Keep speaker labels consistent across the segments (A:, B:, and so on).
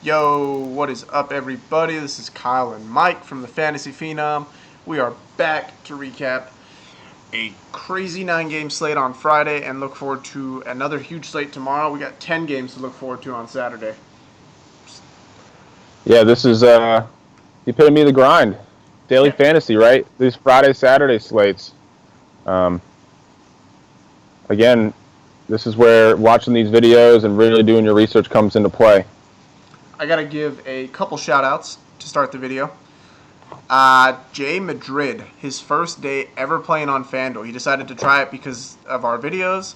A: Yo, what is up, everybody? This is Kyle and Mike from the Fantasy Phenom. We are back to recap a crazy 9-game slate on Friday and look forward to another huge slate tomorrow. We got 10 games to look forward to on Saturday.
B: Yeah, this is the epitome of the grind. Daily
A: Yeah,
B: fantasy, right? These Friday, Saturday slates. Um, again, this is where watching these videos and really doing your research comes into play.
A: I got to give a couple shout outs to start the video. Jay Madrid, his first day ever playing on FanDuel. He decided to try it because of our videos,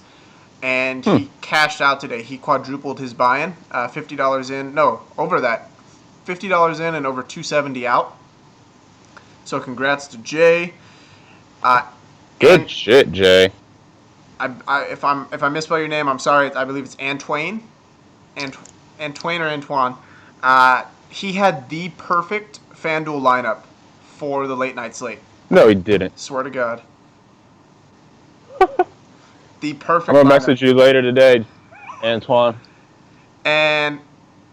A: and
B: Hmm.
A: he cashed out today. He quadrupled his buy-in, $50 in. No, over that, $50 in and over 270 out. So congrats to Jay. Uh,
B: Good
A: and
B: shit, Jay.
A: if I misspell your name, I'm sorry. I believe it's Antoine, Antoine or Antoine. He had the perfect FanDuel lineup for the late night slate.
B: No, he didn't.
A: Swear to God, the
B: I'm
A: perfect
B: gonna
A: lineup.
B: message you later today, Antoine.
A: And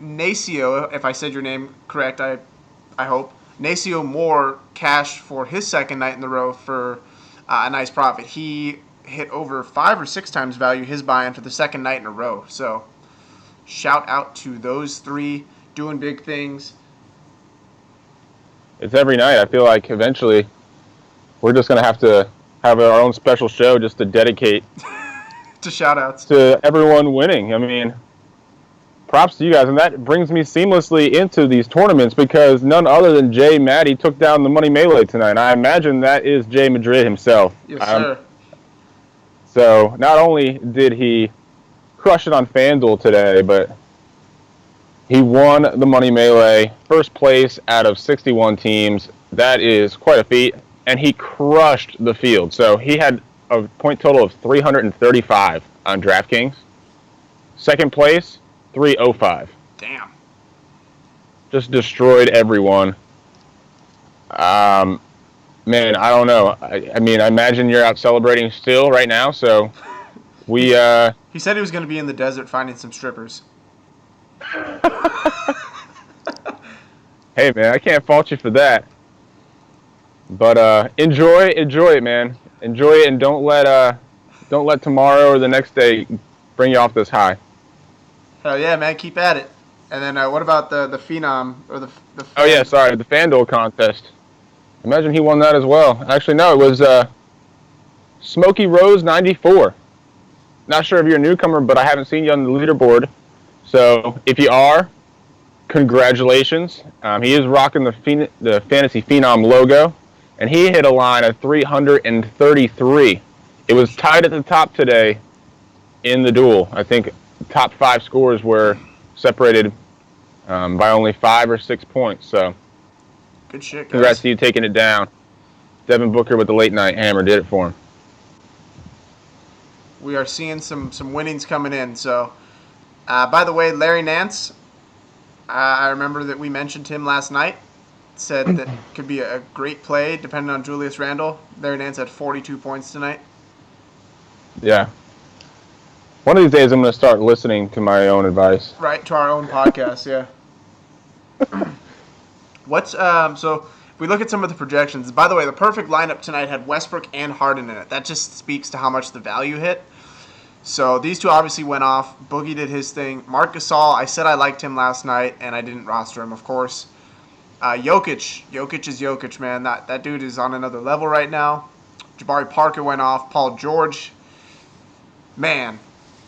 A: Nacio, if I said your name correct, I hope. Nacio Moore cashed for his second night in the row for a nice profit. He hit over 5 or 6 times value his buy-in for the second night in a row. So shout out to those three doing big things.
B: It's every night. I feel like eventually we're just gonna have to have our own special show just to dedicate
A: To shout outs.
B: to everyone winning. I mean, props to you guys. And that brings me seamlessly into these tournaments because none other than Jay Maddie took down the Money Melee tonight. I imagine that is Jay Madrid himself.
A: Yes, sir.
B: So not only did he crush it on FanDuel today, but he won the Money Melee, first place out of 61 teams. That is quite a feat. And he crushed the field. So he had a point total of 335 on DraftKings. Second place, 305.
A: Damn.
B: Just destroyed everyone. Man, I don't know. I mean, I imagine you're out celebrating still right now. So we,
A: He said he was going to be in the desert finding some strippers.
B: hey man, I can't fault you for that. But enjoy it, man. Enjoy it, and don't let tomorrow or the next day bring you off this high.
A: Hell yeah, man. Keep at it. And then what about the Phenom or the
B: Oh yeah,
A: fan?
B: sorry, the FanDuel contest. Imagine he won that as well. Actually, no, it was Smokey Rose 94. Not sure if you're a newcomer, but I haven't seen you on the leaderboard. So if you are, congratulations. He is rocking the Fantasy Phenom logo, and he hit a line of 333. It was tied at the top today in the duel. I think the top 5 scores were separated by only 5 or 6 points. So
A: Good shit, guys.
B: congrats to you taking it down. Devin Booker with the late night hammer did it for him.
A: We are seeing some winnings coming in. So, by the way, Larry Nance, I remember that we mentioned him last night. Said that could be a great play depending on Julius Randle. Larry Nance had 42 points tonight.
B: Yeah. One of these days I'm going to start listening to my own advice.
A: Right, to our own podcast, yeah. What's so if we look at some of the projections. By the way, the perfect lineup tonight had Westbrook and Harden in it. That just speaks to how much the value hit. So these two obviously went off. Boogie did his thing. Marc Gasol, I said I liked him last night, and I didn't roster him, of course. Jokic is Jokic, man. That dude is on another level right now. Jabari Parker went off. Paul George, man,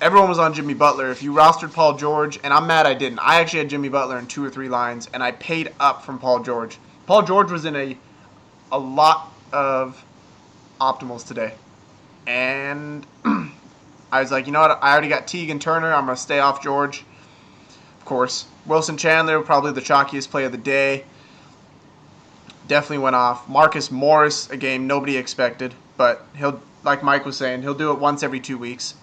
A: everyone was on Jimmy Butler. If you rostered Paul George, and I'm mad I didn't. I actually had Jimmy Butler in 2 or 3 lines, and I paid up from Paul George. Paul George was in a lot of optimals today, and I was like, you know what? I already got Teague and Turner. I'm gonna stay off George. Of course, Wilson Chandler, probably the chalkiest play of the day. Definitely went off. Marcus Morris, a game nobody expected, but he'll, like Mike was saying, he'll do it once every 2 weeks.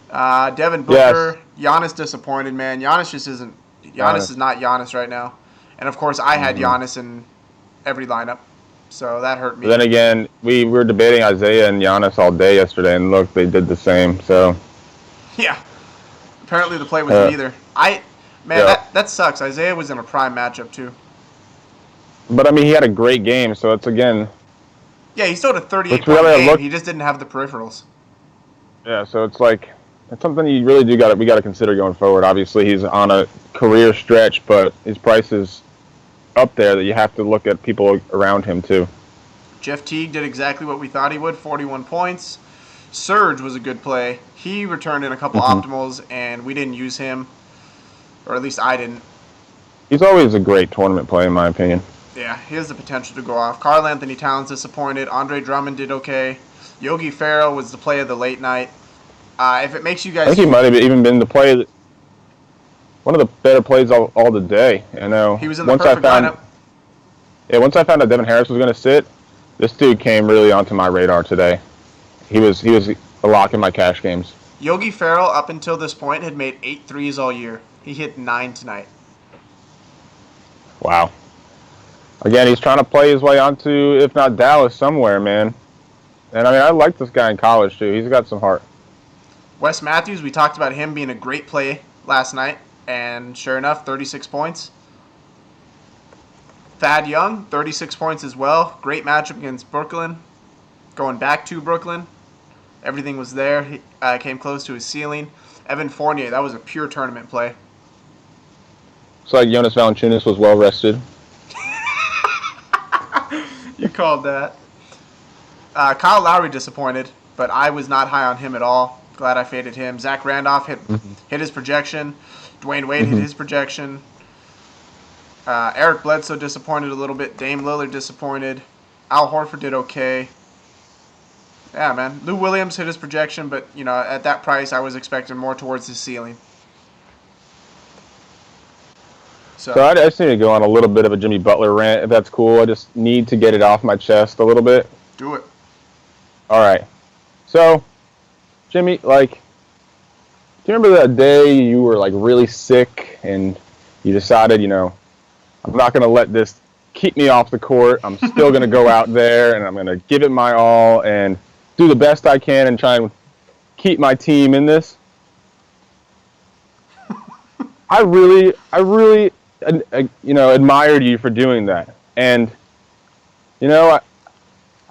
A: Devin
B: Yes.
A: Booker, Giannis disappointed, man. Giannis just isn't. Giannis
B: Honest.
A: is not Giannis right now, and of course I had
B: Mm-hmm.
A: Giannis in every lineup, so that hurt
B: But
A: me.
B: then again, we were debating Isaiah and Giannis all day yesterday, and look, they did the same. So
A: Yeah, Apparently the play was neither. Man,
B: Yeah.
A: that sucks. Isaiah was in a prime matchup too.
B: But I mean, he had a great game, so it's again.
A: Yeah, he still had a 38
B: Which we
A: point
B: gotta
A: game.
B: look.
A: He just didn't have the peripherals.
B: Yeah, so it's like it's something you really we got to consider going forward. Obviously, he's on a career stretch, but his price is up there that you have to look at people around him too.
A: Jeff Teague did exactly what we thought he would, 41 points. Surge was a good play. He returned in a couple optimals, and we didn't use him, or at least I didn't.
B: He's always a great tournament play, in my opinion.
A: Yeah, he has the potential to go off. Karl Anthony Towns disappointed. Andre Drummond did okay. Yogi Ferrell was the play of the late night. If it makes you
B: I
A: guys,
B: think he might have even been the play, one of the better plays all the day. I know.
A: he was in the perfect lineup.
B: Yeah, once I found out Devin Harris was going to sit, this dude came really onto my radar today. He was a lock in my cash games.
A: Yogi Ferrell, up until this point, had made 8 threes all year. He hit 9 tonight.
B: Wow. Again, he's trying to play his way onto, if not Dallas, somewhere, man. And I mean, I like this guy in college too. He's got some heart.
A: Wes Matthews, we talked about him being a great play last night, and sure enough, 36 points. Thad Young, 36 points as well. Great matchup against Brooklyn. Going back to Brooklyn, everything was there. He came close to his ceiling. Evan Fournier, that was a pure tournament play.
B: Looks like Jonas Valanciunas was well rested.
A: You called that. Kyle Lowry disappointed, but I was not high on him at all. Glad I faded him. Zach Randolph hit his projection. Dwayne Wade hit his projection. Eric Bledsoe disappointed a little bit. Dame Lillard disappointed. Al Horford did okay. Yeah, man. Lou Williams hit his projection, but at that price, I was expecting more towards his ceiling.
B: So I just need to go on a little bit of a Jimmy Butler rant, if that's cool. I just need to get it off my chest a little bit.
A: Do it.
B: All right. So, Jimmy, do you remember that day you were really sick and you decided, I'm not going to let this keep me off the court. I'm still going to go out there and I'm going to give it my all and do the best I can and try and keep my team in this. I really admired you for doing that. And,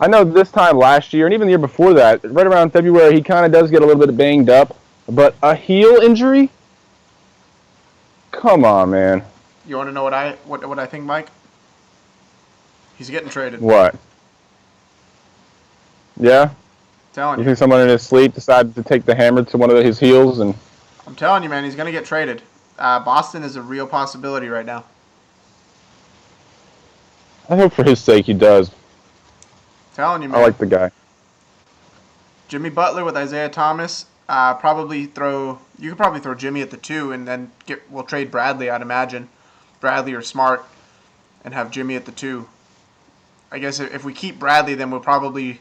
B: I know this time last year and even the year before that, right around February, he kind of does get a little bit banged up. But a heel injury? Come on, man.
A: You want to know what I think, Mike? He's getting traded.
B: What? Yeah?
A: Telling
B: You
A: you.
B: think someone in his sleep decided to take the hammer to one of his heels and...
A: I'm telling you, man, he's going to get traded. Boston is a real possibility right now.
B: I hope for his sake he does.
A: Telling you, man.
B: I like the guy.
A: Jimmy Butler with Isaiah Thomas. You could probably throw Jimmy at the 2 and then we'll trade Bradley, I'd imagine. Bradley or Smart and have Jimmy at the 2. I guess if we keep Bradley, then you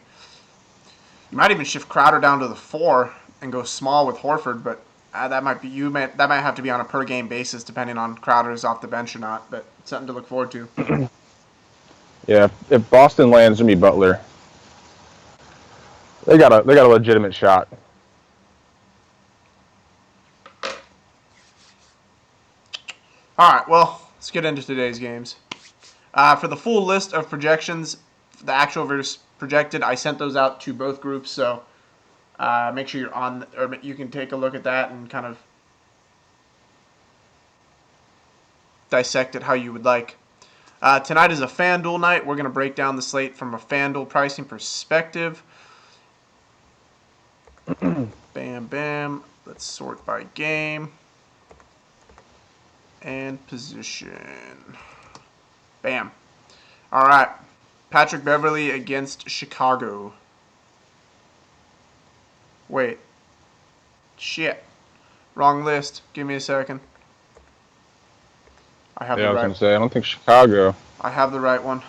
A: might even shift Crowder down to the 4 and go small with Horford, but that might have to be on a per game basis depending on Crowder's off the bench or not, but it's something to look forward to.
B: Yeah, if Boston lands Jimmy Butler, they got a legitimate shot.
A: All right, well, let's get into today's games. For the full list of projections, the actual versus projected, I sent those out to both groups, so make sure you're on, or you can take a look at that and kind of dissect it how you would like. Tonight is a FanDuel night. We're going to break down the slate from a FanDuel pricing perspective. Bam, bam. Let's sort by game and position. Bam. All right. Patrick Beverley against Chicago. Wait. Shit. Wrong list. Give me a second.
B: I was going to say, I don't think Chicago.
A: I have the right one.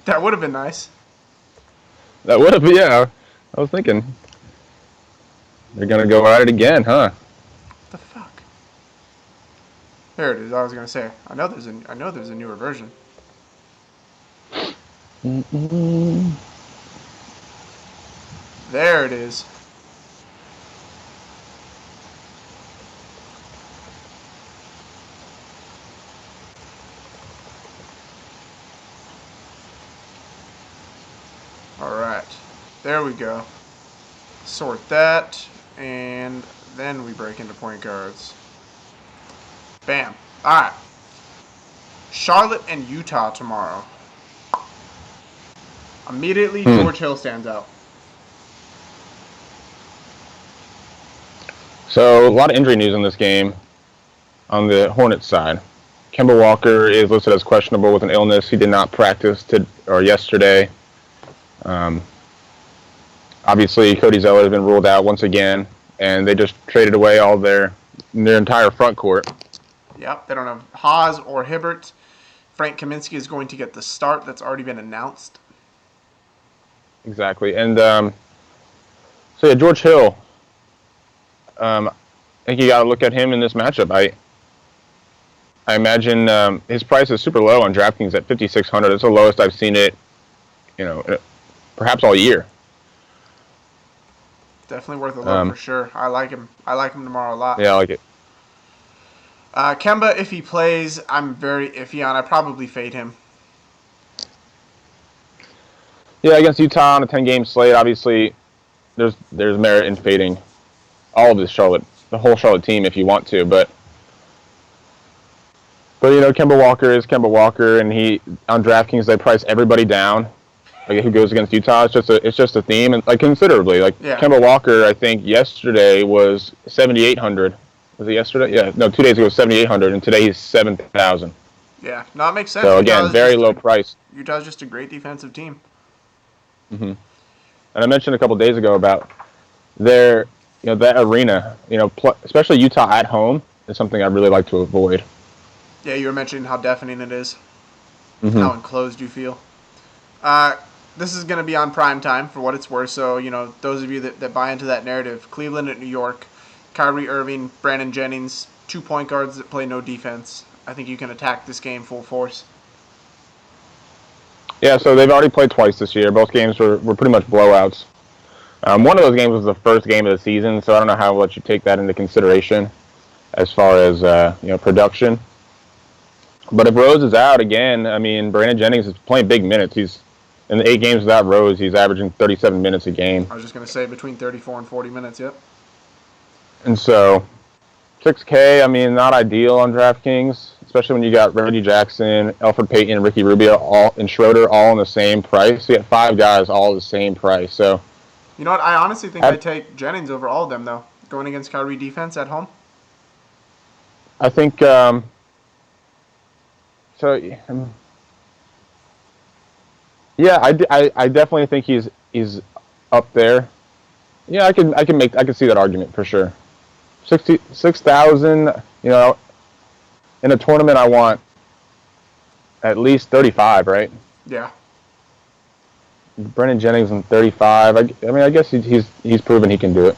A: That would have been nice.
B: That would have, yeah. I was thinking. They're going to go at it again, huh?
A: What the fuck? There it is. I was going to say. I know there's a newer version. There it is. All right. There we go. Sort that, and then we break into point guards. Bam. All right. Charlotte and Utah tomorrow. Immediately, George Hill stands out.
B: So a lot of injury news in this game on the Hornets side. Kemba Walker is listed as questionable with an illness. He did not practice yesterday. Obviously, Cody Zeller has been ruled out once again, and they just traded away all their entire front court.
A: Yep, they don't have Haas or Hibbert. Frank Kaminsky is going to get the start. That's already been announced.
B: Exactly. And George Hill. I think you got to look at him in this matchup. I imagine his price is super low on DraftKings at $5,600. It's the lowest I've seen it, perhaps all year.
A: Definitely worth a look for sure. I like him. I like him tomorrow a lot.
B: Yeah, I like it.
A: Kemba, if he plays, I'm very iffy on. I probably fade him.
B: Yeah, against Utah on a 10-game slate, obviously, there's merit in fading all of the whole Charlotte team if you want to, but Kemba Walker is Kemba Walker, and he on DraftKings they price everybody down. Like who goes against Utah? It's just a theme, and considerably. Kemba Walker, I think yesterday was 7,800. Was it yesterday? Yeah, no, 2 days ago was 7,800, and today he's 7,000.
A: Yeah, no, it makes sense.
B: So again, very low price.
A: Utah's just a great defensive team.
B: Mm-hmm. And I mentioned a couple days ago about that arena. Especially Utah at home is something I really like to avoid.
A: Yeah, you were mentioning how deafening it is.
B: Mm-hmm.
A: How enclosed you feel. This is going to be on prime time for what it's worth. So, those of you that buy into that narrative, Cleveland at New York, Kyrie Irving, Brandon Jennings, 2 point guards that play no defense. I think you can attack this game full force.
B: Yeah, so they've already played twice this year. Both games were pretty much blowouts. One of those games was the first game of the season, so I don't know how much you take that into consideration as far as production. But if Rose is out again, I mean, Brandon Jennings is playing big minutes. He's in the 8 games without Rose, he's averaging 37 minutes a game.
A: I was just going to say between 34 and 40 minutes, yep.
B: And so, $6K, I mean, not ideal on DraftKings, especially when you got Reggie Jackson, Elfrid Payton, Ricky Rubio, and Schroeder all in the same price. You got 5 guys all the same price. So,
A: you know what? I honestly think I'd take Jennings over all of them, though, going against Kyrie defense at home.
B: I think yeah, I definitely think he's up there. Yeah, I can see that argument for sure. 6,000, in a tournament I want at least 35, right?
A: Yeah.
B: Brandon Jennings in 35. I guess he's proven he can do it.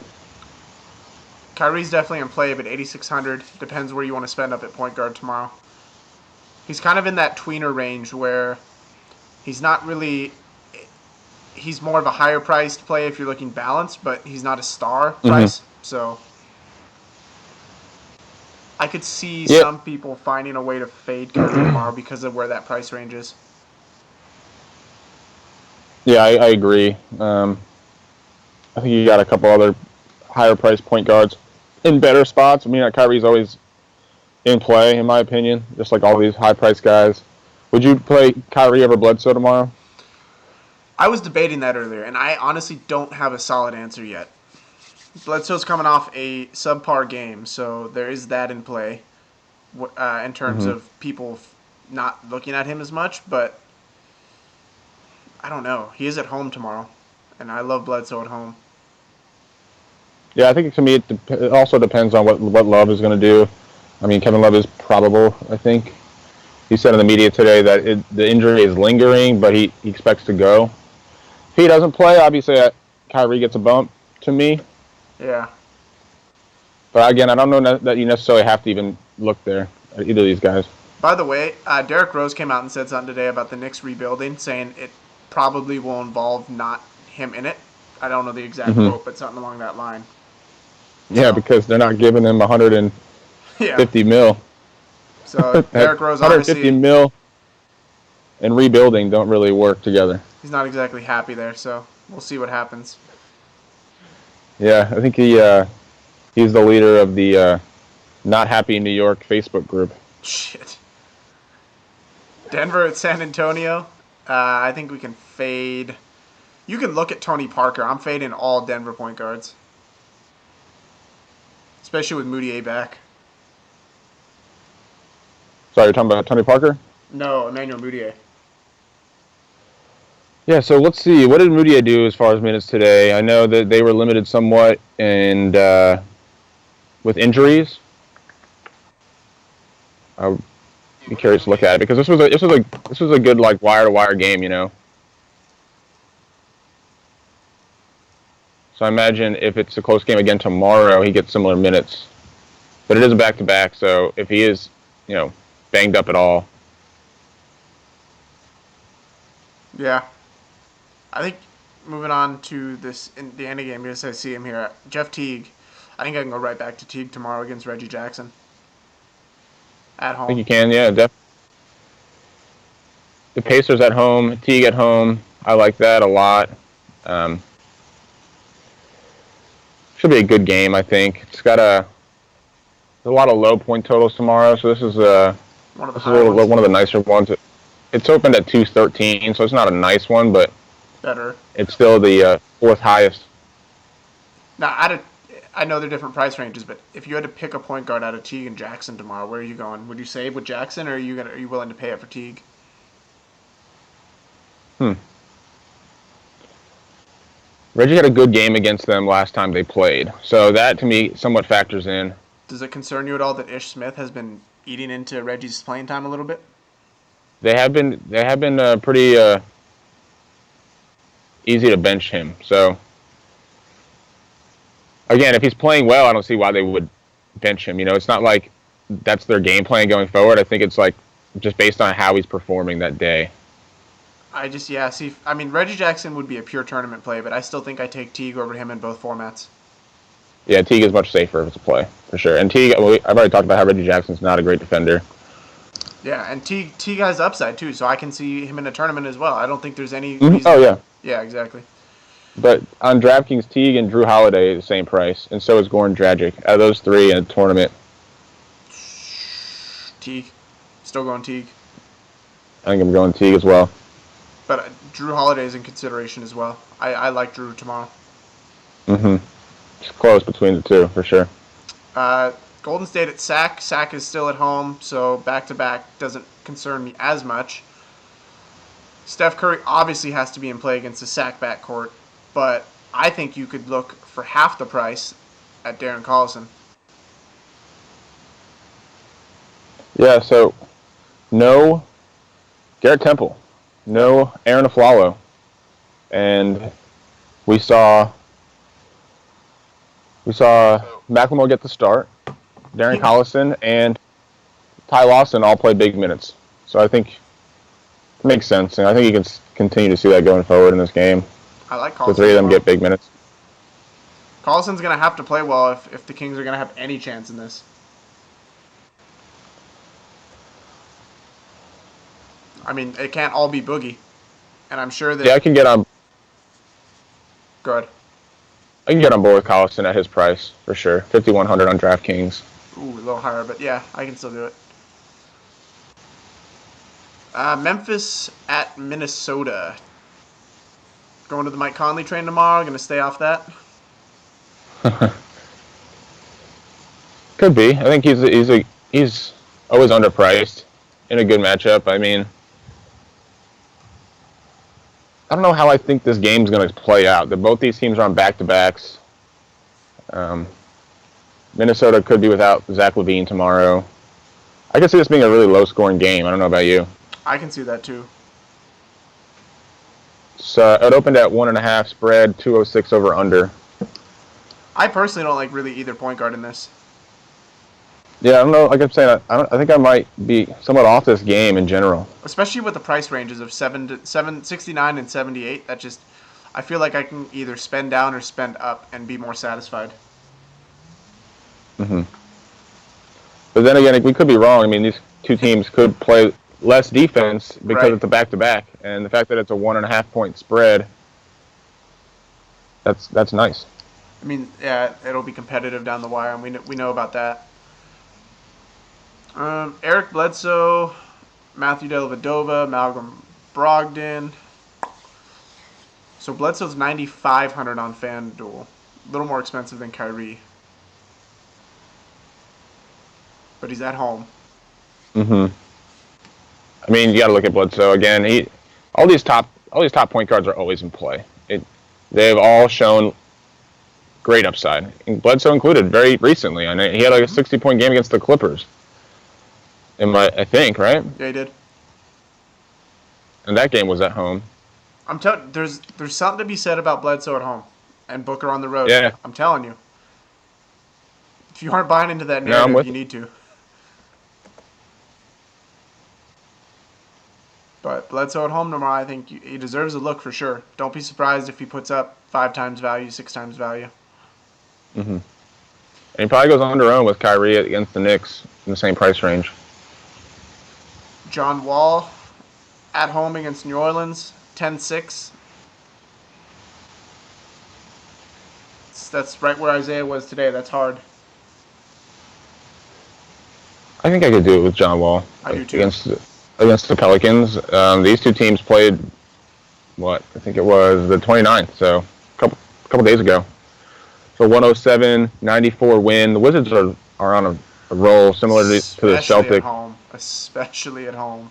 A: Kyrie's definitely in play, but 8,600 depends where you want to spend up at point guard tomorrow. He's kind of in that tweener range where he's not really. He's more of a higher priced play if you're looking balanced, but he's not a star price. So I could see some people finding a way to fade Kyrie tomorrow because of where that price range is.
B: Yeah, I agree. I think you got a couple other higher priced point guards in better spots. I mean, Kyrie's always in play, in my opinion, just like all these high priced guys. Would you play Kyrie over Bledsoe tomorrow?
A: I was debating that earlier, and I honestly don't have a solid answer yet. Bledsoe's coming off a subpar game, so there is that in play in terms of people not looking at him as much, but I don't know. He is at home tomorrow, and I love Bledsoe at home.
B: Yeah, I think to me it also depends on what Love is going to do. I mean, Kevin Love is probable, I think. He said in the media today that the injury is lingering, but he expects to go. If he doesn't play, obviously Kyrie gets a bump to me.
A: Yeah.
B: But again, I don't know that you necessarily have to even look there at either of these guys.
A: By the way, Derrick Rose came out and said something today about the Knicks rebuilding, saying it probably will involve not him in it. I don't know the exact quote, but something along that line.
B: Yeah,
A: So,
B: because they're not giving him 150
A: yeah.
B: mil.
A: So
B: That
A: Derrick Rose
B: 150
A: obviously
B: mil and rebuilding don't really work together.
A: he's not exactly happy there. So we'll see what happens.
B: Yeah, I think he's the leader of the Not Happy New York Facebook group.
A: Shit. Denver at San Antonio. I think we can fade. You can look at Tony Parker. I'm fading all Denver point guards, especially with Moutier back.
B: Sorry, you're talking about Tony Parker?
A: No, Emmanuel Moutier.
B: Yeah, so let's see. What did Moutier do as far as minutes today? I know that they were limited somewhat and with injuries. I'll be curious to look at it because this was a good like wire to wire game, you know. So I imagine if it's a close game again tomorrow, he gets similar minutes. But it is a back to back, so if he is, you know, banged up at all,
A: Yeah, I think moving on to this Indiana game, because I see him here, Jeff Teague. I think I can go right back to Teague tomorrow against Reggie Jackson at
B: I think
A: home.
B: you can. Yeah, the Pacers at home, Teague at home. I like that a lot. Um, should be a good game, I think. It's got a lot of low point totals tomorrow, so
A: One of the
B: this is
A: high ones.
B: one of the nicer ones. It's opened at 213, so it's not a nice one, but
A: Better.
B: it's still the fourth highest.
A: Now, I know they're different price ranges, but if you had to pick a point guard out of Teague and Jackson tomorrow, where are you going? Would you save with Jackson, or are you willing to pay it for Teague?
B: Hmm. Reggie had a good game against them last time they played, so that to me somewhat factors in.
A: Does it concern you at all that Ish Smith has been eating into Reggie's playing time a little bit?
B: They have been pretty easy to bench him. So again, if he's playing well, I don't see why they would bench him. You know, it's not like that's their game plan going forward. I think it's like just based on how he's performing that day.
A: See, I mean, Reggie Jackson would be a pure tournament play, but I still think I take Teague over him in both formats.
B: Yeah, Teague is much safer if it's a play for sure. And Teague, I've already talked about how Reggie Jackson's not a great defender.
A: Yeah, and Teague has upside too, so I can see him in a tournament as well. I don't think there's any
B: Mm-hmm.
A: reason.
B: Oh yeah,
A: Yeah, exactly.
B: but on DraftKings, Teague and Drew Holiday the same price, and so is Goran Dragic. Out of those three in a tournament,
A: Teague, still going Teague,
B: I think I'm going Teague as well.
A: but Drew Holiday is in consideration as well. I like Drew tomorrow.
B: Mm-hmm. It's close between the two for sure.
A: Golden State at Sac. Sac is still at home, so back to back doesn't concern me as much. Steph Curry obviously has to be in play against the Sac backcourt, but I think you could look for half the price at Darren Collison.
B: Yeah, so no Garrett Temple, no Aaron Aflalo, and we saw McLemore get the start. Darren Collison and Ty Lawson all play big minutes, so I think it makes sense, and I think you can continue to see that going forward in this game.
A: I like Collison.
B: The three of them get big minutes.
A: Collison's going to have to play well if the Kings are going to have any chance in this. I mean, it can't all be Boogie, and I'm sure that.
B: Yeah, I can get on.
A: Good.
B: I can get on board with Collison at his price for sure. 5,100 on DraftKings.
A: Ooh, a little higher, but yeah, I can still do it. Memphis at Minnesota. Going to the Mike Conley train tomorrow. Going to stay off that.
B: Could be. I think he's always underpriced in a good matchup. I mean, I don't know how I think this game's going to play out. Both these teams are on back-to-backs. Minnesota could be without Zach LaVine tomorrow. I can see this being a really low-scoring game. I don't know about you.
A: I can see that too.
B: So it opened at 1.5 spread, 206 over under.
A: I personally don't like really either point guard in this.
B: Yeah, I don't know. Like I'm saying, I think I might be somewhat off this game in general.
A: Especially with the price ranges of 69 and 78. I feel like I can either spend down or spend up and be more satisfied.
B: Hmm. But then again, we could be wrong. I mean, these two teams could play less defense because
A: Right.
B: it's a back-to-back, and the fact that it's a 1.5-point spread, that's nice.
A: I mean, yeah, it'll be competitive down the wire, and we know about that. Eric Bledsoe, Matthew Dellavedova, Malcolm Brogdon. So Bledsoe's 9,500 on FanDuel. A little more expensive than Kyrie. But he's at home.
B: Hmm. I mean, you got to look at Bledsoe again. All these top point guards are always in play. They've all shown great upside, and Bledsoe included very recently. I know he had like a 60-point game against the Clippers. I think, right?
A: Yeah, he did.
B: And that game was at home.
A: I'm telling there's something to be said about Bledsoe at home and Booker on the road.
B: Yeah.
A: I'm telling you. If you aren't buying into that
B: No, I'm
A: narrative,
B: with
A: you
B: it.
A: need to. But Bledsoe at home tomorrow, I think he deserves a look for sure. Don't be surprised if he puts up 5 times value, 6 times value.
B: Hmm. And he probably goes under own with Kyrie against the Knicks in the same price range.
A: John Wall at home against New Orleans, 10-6. That's right where Isaiah was today. That's hard.
B: I think I could do it with John Wall
A: I do too.
B: against the Pelicans. These two teams played I think it was the 29th, so a couple days ago. So 107-94 win. The Wizards are on a roll similar to the Celtics.
A: Especially at home.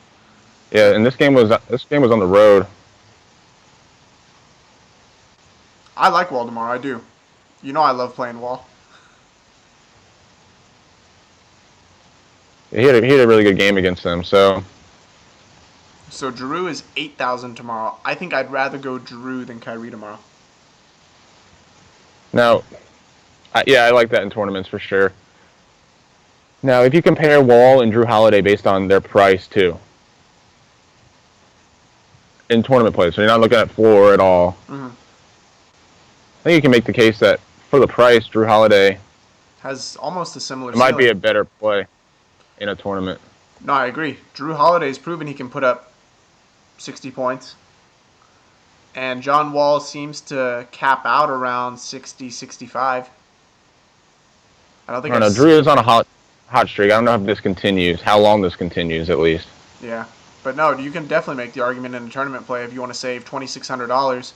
B: Yeah, and this game was on the road.
A: I like Wall tomorrow. I do. You know I love playing Wall.
B: He had a really good game against them. So
A: Drew is 8,000 tomorrow. I think I'd rather go Drew than Kyrie tomorrow.
B: now, I like that in tournaments for sure. Now, if you compare Wall and Drew Holiday based on their price too, in tournament play, so you're not looking at floor at all.
A: Mm-hmm.
B: I think you can make the case that for the price, Drew Holiday
A: has almost a similar.
B: It might be a better play in a tournament.
A: No, I agree. Drew Holiday's proven he can put up 60 points. And John Wall seems to cap out around 60, 65. I don't know.
B: Drew is on a hot streak. I don't know if this continues, how long this continues at least.
A: Yeah. But no, you can definitely make the argument in a tournament play if you want to save $2,600.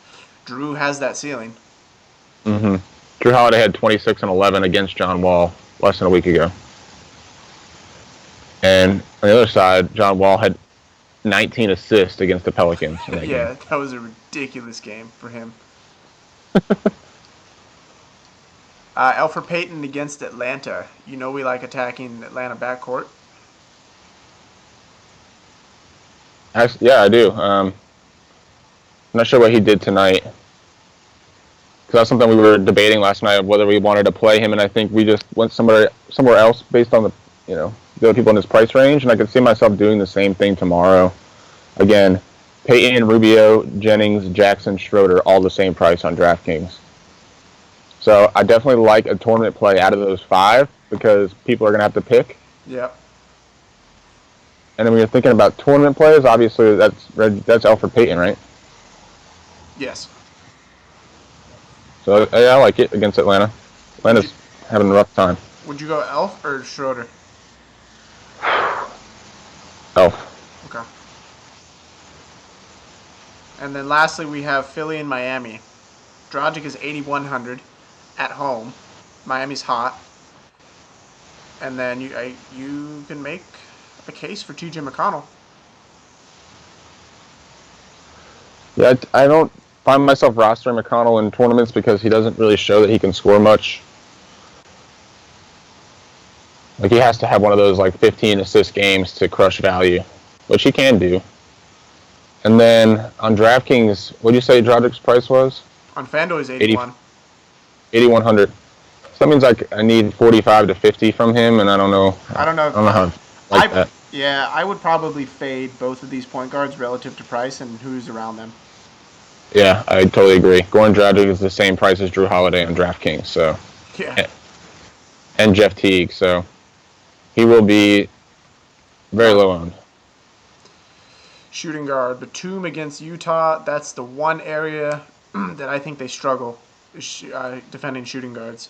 A: Drew has that ceiling.
B: Mm-hmm. Drew Holiday had 26 and 11 against John Wall less than a week ago. And on the other side, John Wall had 19 assists against the Pelicans.
A: Yeah, that was a ridiculous game for him. Elfrid Payton against Atlanta. You know we like attacking Atlanta backcourt.
B: Yeah, I do. I'm not sure what he did tonight. Because that's something we were debating last night of whether we wanted to play him, and I think we just went somewhere else based on the other people in his price range, and I could see myself doing the same thing tomorrow. Again, Payton, Rubio, Jennings, Jackson, Schroeder, all the same price on DraftKings. So I definitely like a tournament play out of those 5 because people are going to have to pick.
A: Yep.
B: And then when you're thinking about tournament plays, obviously that's Elfrid Payton, right?
A: Yes.
B: So I like it against Atlanta. Atlanta's having a rough time.
A: Would you go Elf or Schroeder?
B: Elf.
A: Okay. And then lastly, we have Philly and Miami. Dragic is 8,100 at home. Miami's hot. And then you can make a case for T.J. McConnell.
B: Yeah, I don't find myself rostering McConnell in tournaments because he doesn't really show that he can score much. Like he has to have one of those 15 assist games to crush value, which he can do. And then on DraftKings, what did you say Dragic's price was?
A: On FanDuel is 81.
B: 8,100. So that means I need 45 to 50 from him, and I don't know.
A: I don't know
B: how that.
A: Yeah, I would probably fade both of these point guards relative to price and who's around them.
B: Yeah, I totally agree. Goran Dragic is the same price as Drew Holiday on DraftKings, so
A: Yeah.
B: and Jeff Teague, so he will be very
A: Yeah.
B: low owned.
A: Shooting guard, Batum against Utah. That's the one area that I think they struggle, defending shooting guards.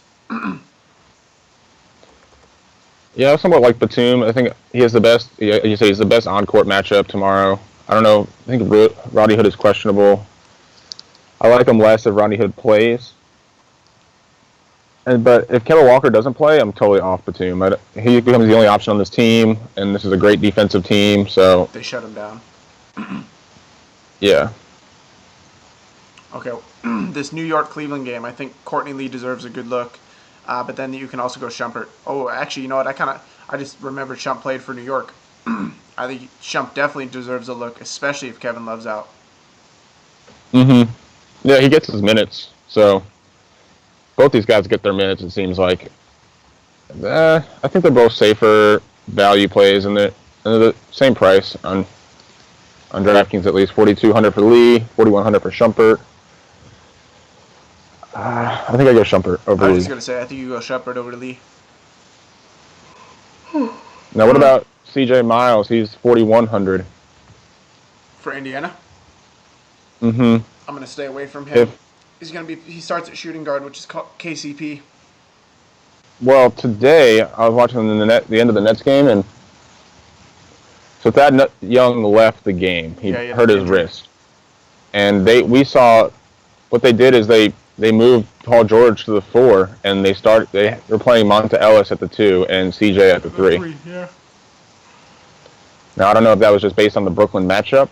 B: Yeah, I somewhat like Batum. I think he has the best. Yeah, you say he's the best on court matchup tomorrow. I don't know. I think Rodney Hood is questionable. I like him less if Rodney Hood plays. But if Kemba Walker doesn't play, I'm totally off Batum. He becomes the only option on this team, and this is a great defensive team. So
A: They shut him down.
B: yeah,
A: Okay, this New York Cleveland game, I think Courtney Lee deserves a good look. But then you can also go Shumpert. Oh, actually, you know what? I just remembered Shump played for New York. I think Shump definitely deserves a look, especially if Kevin Love's out.
B: yeah, he gets his minutes. So both these guys get their minutes. It seems like. I think they're both safer value plays, and they're the same price on DraftKings at least. 4,200 for Lee, 4,100 for Shumpert. I think I go Shumpert over
A: I was just
B: Lee.
A: gonna say, I think you go Shepard over to Lee.
B: Now, what about CJ Miles? He's 4,100.
A: For Indiana,
B: Mm-hmm.
A: I'm gonna stay away from him.
B: If
A: He starts at shooting guard, which is called KCP.
B: Well, today I was watching the end of the Nets game, and so Thad Young left the game. He
A: Yeah, he had
B: hurt
A: an
B: his
A: injury.
B: wrist, and we saw what they did is they moved Paul George to the 4, and they're playing Monta Ellis at the 2 and CJ at the 3.
A: Yeah.
B: Now I don't know if that was just based on the Brooklyn matchup,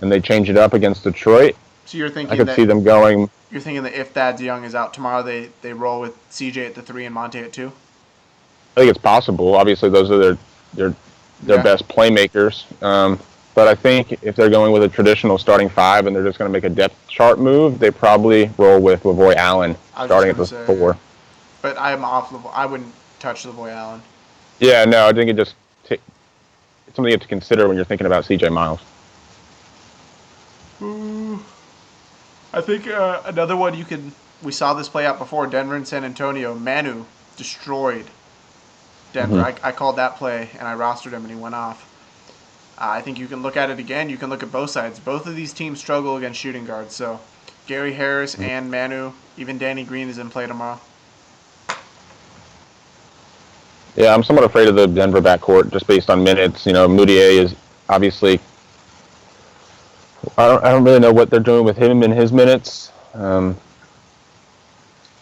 B: and they changed it up against Detroit.
A: So you're
B: I
A: thinking
B: could see
A: that
B: them going.
A: if Thad Young is out tomorrow, they roll with CJ at the 3 and Monte at 2.
B: I think it's possible. Obviously, those are their
A: Yeah.
B: best playmakers. But I think if they're going with a traditional starting 5 and they're just going to make a depth chart move, they probably roll with Lavoy Allen
A: I was
B: starting
A: just
B: at the
A: gonna say,
B: 4.
A: but I'm off. I wouldn't touch Lavoy Allen.
B: Yeah, no, I think it's something you have to consider when you're thinking about CJ Miles.
A: I think another one you can. We saw this play out before. Denver and San Antonio. Manu destroyed Denver. I called that play and I rostered him and he went off. I think you can look at it again. You can look at both sides. Both of these teams struggle against shooting guards. So Gary Harris and Manu, even Danny Green is in play tomorrow.
B: Yeah, I'm somewhat afraid of the Denver backcourt just based on minutes. Moutier is obviously. I don't really know what they're doing with him in his minutes. And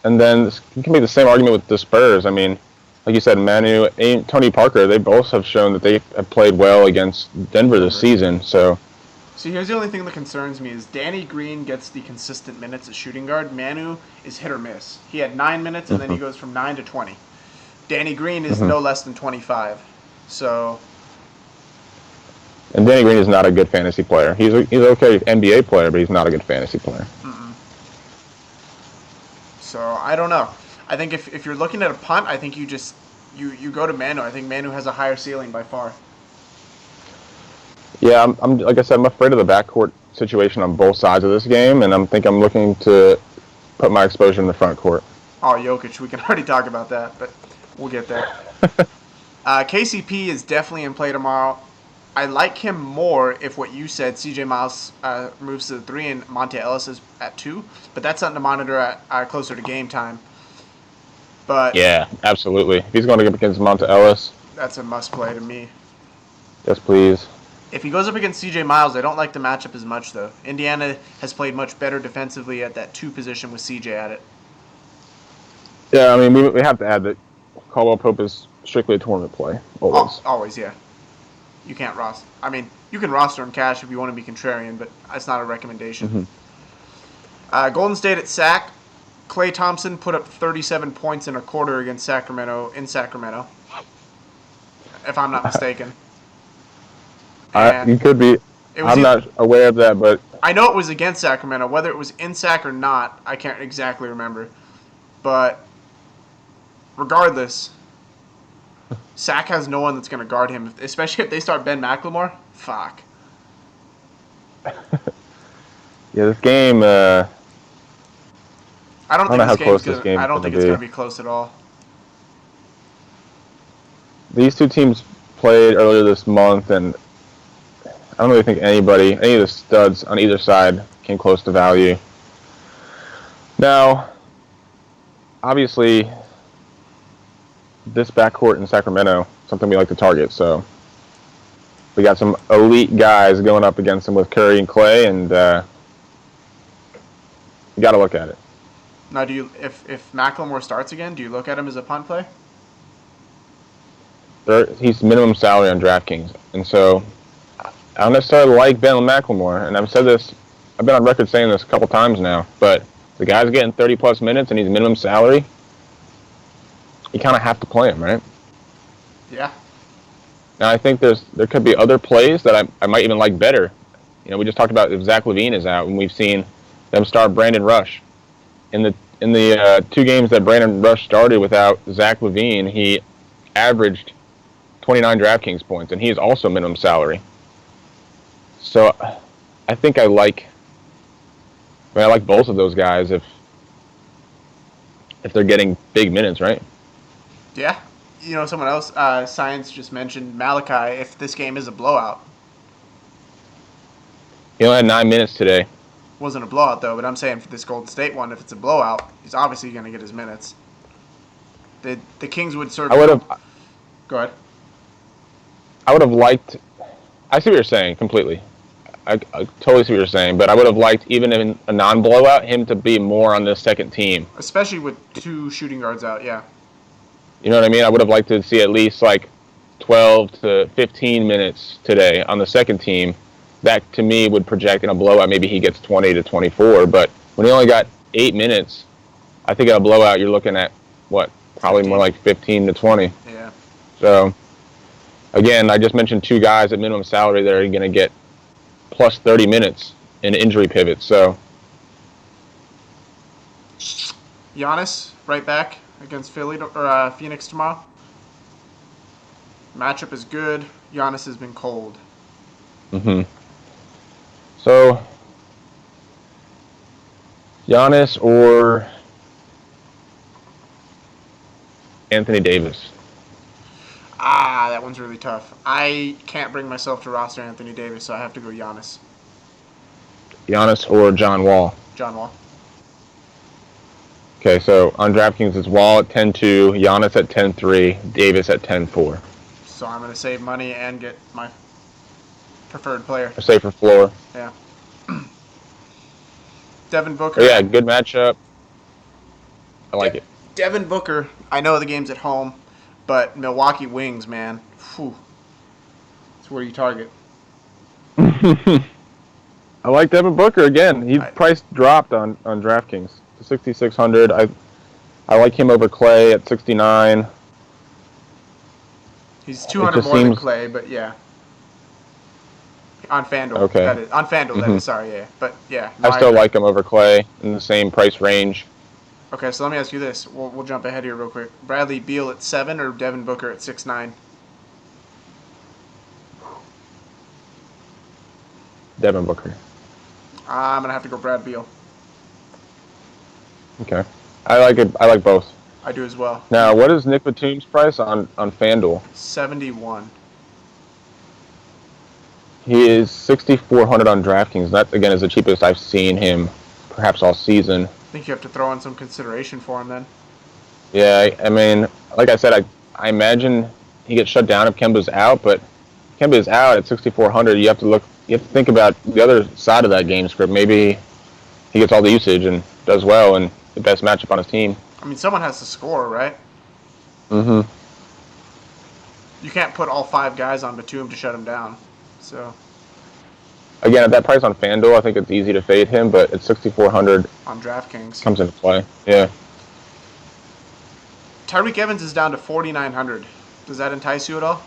B: then you can make the same argument with the Spurs. I mean, like you said, Manu and Tony Parker, they both have shown that they have played well against Denver this season. So,
A: See, here's the only thing that concerns me is Danny Green gets the consistent minutes at shooting guard. Manu is hit or miss. He had 9 minutes and then he goes from 9 to 20. Danny Green is no less than 25. So
B: and Danny Green is not a good fantasy player. He's okay NBA player, but he's not a good fantasy player.
A: I don't know. I think if you're looking at a punt, I think you go to Manu. I think Manu has a higher ceiling by far.
B: Yeah, I'm like I said, I'm afraid of the backcourt situation on both sides of this game, and I'm looking to put my exposure in the front court.
A: Oh, Jokic, we can already talk about that, but we'll get there. KCP is definitely in play tomorrow. I like him more if what you said, CJ Miles moves to the 3 and Monte Ellis is at 2, but that's something to monitor at closer to game time. But
B: Yeah, absolutely. If he's going to go up against Monta Ellis,
A: that's a must play to me.
B: yes, please.
A: If he goes up against CJ Miles, I don't like the matchup as much, though. Indiana has played much better defensively at that 2 position with CJ at it.
B: Yeah, I mean, we have to add that Caldwell Pope is strictly a tournament play, always.
A: Always, yeah. You can't roster. I mean, you can roster him cash if you want to be contrarian, but that's not a recommendation. Golden State at Sac. Klay Thompson put up 37 points in a quarter against Sacramento, if I'm not mistaken.
B: You could be. I'm not aware of that, but
A: I know it was against Sacramento. Whether it was in Sac or not, I can't exactly remember. But regardless, Sac has no one that's going to guard him, especially if they start Ben McLemore. Fuck.
B: Yeah, this game.
A: I don't
B: I don't
A: think
B: know
A: this
B: how
A: game's
B: close this
A: gonna.
B: game
A: I
B: is
A: don't
B: going to
A: think it's gonna
B: be.
A: be close at all.
B: These two teams played earlier this month, and I don't really think any of the studs on either side came close to value. Now, obviously, this backcourt in Sacramento, something we like to target. So we got some elite guys going up against them with Curry and Clay, and you got to look at it.
A: Now, do you if Macklemore starts again, do you look at him as a punt play?
B: He's minimum salary on DraftKings, and so I don't necessarily like Ben McLemore, and I've been on record saying this a couple times now, but the guy's getting 30 plus minutes and he's minimum salary. You kind of have to play him, right?
A: Yeah.
B: Now I think there could be other plays that I might even like better. We just talked about if Zach LaVine is out, and we've seen them start Brandon Rush in the 2 games that Brandon Rush started without Zach LaVine. He averaged 29 DraftKings points, and he is also minimum salary. So I think I like both of those guys if they're getting big minutes, right?
A: Yeah. Someone else, Science just mentioned Malachi. If this game is a blowout,
B: He only had 9 minutes today.
A: wasn't a blowout though, but I'm saying for this Golden State one, if it's a blowout, he's obviously going to get his minutes. The Kings would sort
B: I
A: of
B: would have
A: go ahead.
B: I would have liked. I see what you're saying completely. I totally see what you're saying, but I would have liked, even in a non-blowout, him to be more on the second team.
A: Especially with 2 shooting guards out, yeah.
B: You know what I mean? I would have liked to see at least like 12 to 15 minutes today on the second team. That to me would project in a blowout. Maybe he gets 20 to 24, but when he only got 8 minutes, I think in a blowout you're looking at what? Probably
A: 15.
B: more like 15 to 20.
A: Yeah.
B: So again, I just mentioned 2 guys at minimum salary that are going to get plus 30 minutes in injury pivots. So
A: Giannis right back against Phoenix tomorrow. Matchup is good. Giannis has been cold.
B: mm-hmm. So Giannis or Anthony Davis?
A: That one's really tough. I can't bring myself to roster Anthony Davis, so I have to go Giannis.
B: Giannis or John Wall?
A: John Wall.
B: Okay, so on DraftKings it's Wall at 10-2, Giannis at 10-3, Davis at 10-4.
A: So I'm going to save money and get my preferred player.
B: A safer floor.
A: Yeah. Devin Booker.
B: But yeah, good matchup. I like it.
A: Devin Booker. I know the game's at home, but Milwaukee Wings, man. Whew. That's where you target.
B: I like Devin Booker again. He price dropped on DraftKings to 6,600. I like him over Clay at 69.
A: He's 200 more than Clay, but yeah. On FanDuel.
B: Okay.
A: That is. On FanDuel, that is. Sorry, yeah. But yeah.
B: I still like him over Clay in the same price range.
A: Okay, so let me ask you this. We'll jump ahead here real quick. Bradley Beal at 7 or Devin Booker at 6'9"?
B: Devin Booker.
A: I'm going to have to go Brad Beal.
B: Okay. I like it. I like both.
A: I do as well.
B: Now, what is Nick Batum's price on FanDuel?
A: 71.
B: He is 6,400 on DraftKings. That, again, is the cheapest I've seen him perhaps all season.
A: I think you have to throw in some consideration for him then.
B: Yeah, I mean, like I said, I imagine he gets shut down if Kemba's out, but if Kemba's out at 6,400, you have to think about the other side of that game script. Maybe he gets all the usage and does well and the best matchup on his team.
A: I mean, someone has to score, right?
B: Mm-hmm.
A: You can't put all 5 guys on Batum to shut him down. So
B: again, at that price on FanDuel, I think it's easy to fade him, but at 6,400
A: on DraftKings
B: comes into play. Yeah.
A: Tyreek Evans is down to 4,900. Does that entice you at all?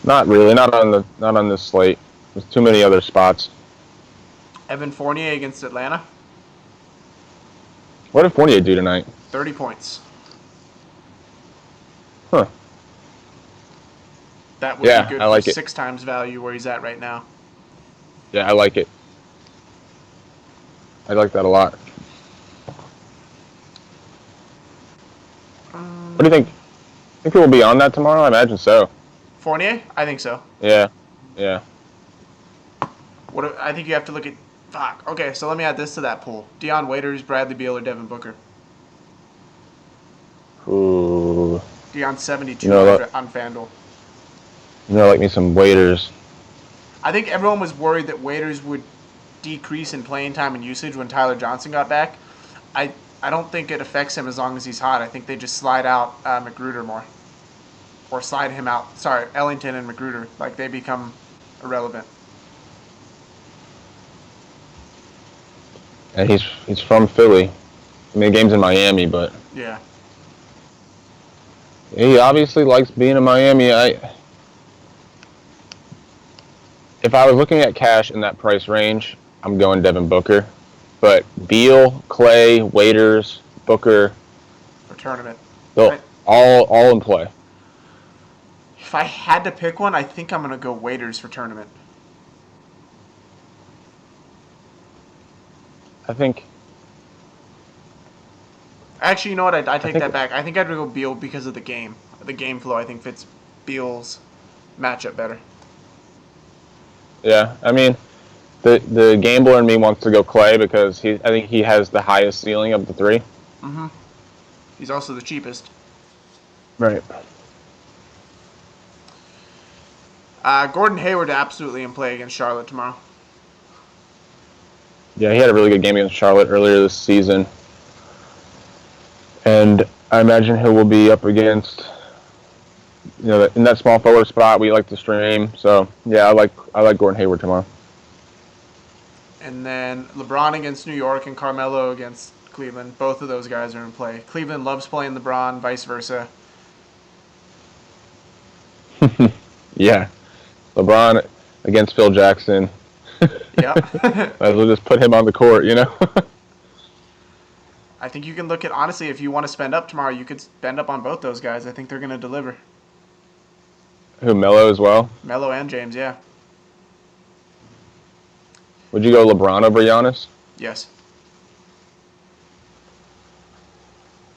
B: Not really. Not on this slate. There's too many other spots.
A: Evan Fournier against Atlanta.
B: What did Fournier do tonight?
A: 30 points.
B: Huh.
A: That would be good
B: I like
A: for
B: it.
A: 6 times value where he's at right now.
B: Yeah, I like it. I like that a lot. What do you think? Think he will be on that tomorrow? I imagine so.
A: Fournier? I think so.
B: Yeah. Yeah.
A: I think you have to look at. Fuck. Okay, so let me add this to that pool: Deion Waiters, Bradley Beal, or Devin Booker.
B: Ooh.
A: Deion 72
B: You know,
A: on FanDuel.
B: I like me some waiters.
A: I think everyone was worried that Waiters would decrease in playing time and usage when Tyler Johnson got back. I I don't think it affects him as long as he's hot. I think they just slide out Magruder more, or slide him out. Sorry, Ellington and Magruder, like they become irrelevant.
B: And he's from Philly. I mean, the game's in Miami, but
A: Yeah.
B: he obviously likes being in Miami. If I was looking at cash in that price range, I'm going Devin Booker. But Beal, Clay, Waiters, Booker,
A: For tournament.
B: they'll all in play.
A: If I had to pick one, I think I'm gonna go Waiters for tournament.
B: I think.
A: Actually, you know what? I take that back. I think I'd go Beal because of the game. The game flow, I think, fits Beal's matchup better.
B: Yeah, I mean, the gambler in me wants to go Clay because I think he has the highest ceiling of the three.
A: Mm-hmm. He's also the cheapest.
B: Right.
A: Gordon Hayward absolutely in play against Charlotte tomorrow.
B: Yeah, he had a really good game against Charlotte earlier this season. And I imagine he will be up against, in that small forward spot we like to stream. So yeah, I like Gordon Hayward tomorrow.
A: And then LeBron against New York and Carmelo against Cleveland. Both of those guys are in play. Cleveland loves playing LeBron, vice versa.
B: Yeah, LeBron against Phil Jackson.
A: Yep.
B: Might as well just put him on the court,
A: I think you can look at, honestly, if you want to spend up tomorrow, you could spend up on both those guys. I think they're going to deliver.
B: Who, Melo as well?
A: Melo and James, yeah.
B: Would you go LeBron over Giannis?
A: Yes.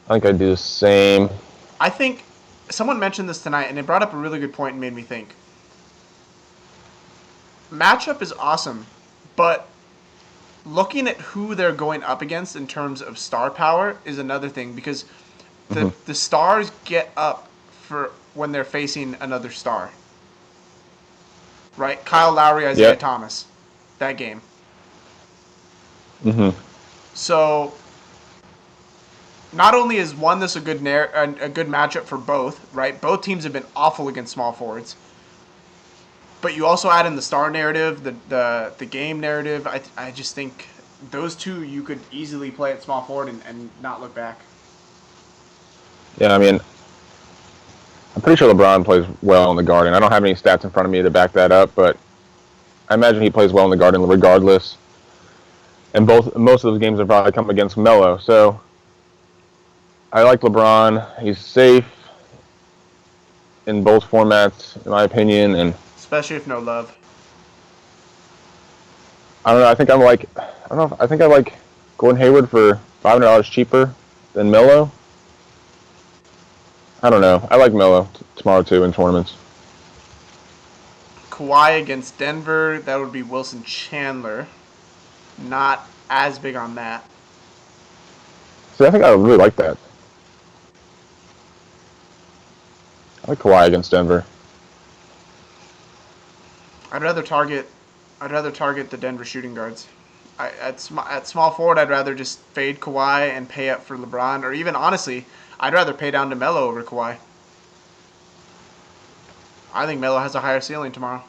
B: I think I'd do the same.
A: I think someone mentioned this tonight, and it brought up a really good point and made me think. Matchup is awesome, but looking at who they're going up against in terms of star power is another thing, because the stars get up for when they're facing another star. Right? Kyle Lowry, Isaiah Thomas. That game.
B: Mm-hmm.
A: So not only is one this a good matchup for both, right? Both teams have been awful against small forwards. But you also add in the star narrative, the game narrative. I just think those two you could easily play at small forward and not look back.
B: Yeah, I mean, I'm pretty sure LeBron plays well in the Garden. I don't have any stats in front of me to back that up, but I imagine he plays well in the Garden regardless. And most of those games have probably come against Melo. So I like LeBron. He's safe in both formats, in my opinion. And
A: Especially if no love.
B: I don't know. I think I like Gordon Hayward for $500 cheaper than Melo. I don't know. I like Melo tomorrow too in tournaments.
A: Kawhi against Denver, that would be Wilson Chandler. Not as big on that.
B: See, I think I really like that. I like Kawhi against Denver.
A: I'd rather target the Denver shooting guards. At small forward, I'd rather just fade Kawhi and pay up for LeBron, or even honestly, I'd rather pay down to Melo over Kawhi. I think Melo has a higher ceiling tomorrow.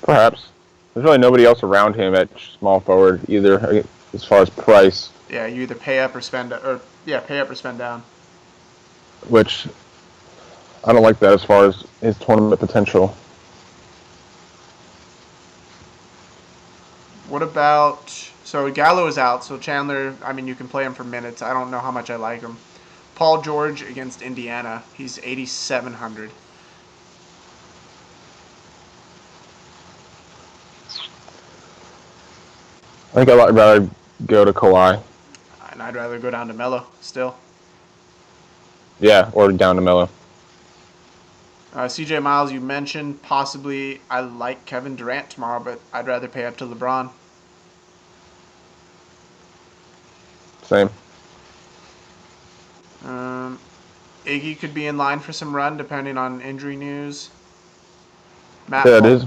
B: Perhaps. There's really nobody else around him at small forward either, as far as price.
A: Yeah, you either pay up or spend down.
B: Which I don't like that as far as his tournament potential.
A: What about, so Gallo is out, so Chandler, I mean, you can play him for minutes. I don't know how much I like him. Paul George against Indiana, he's 8,700.
B: I think I'd rather go to Kawhi.
A: And I'd rather go down to Melo still.
B: Yeah, or down to Melo.
A: CJ Miles, you mentioned possibly I like Kevin Durant tomorrow, but I'd rather pay up to LeBron.
B: Same.
A: Iggy could be in line for some run depending on injury news. Matt
B: Yeah, it is.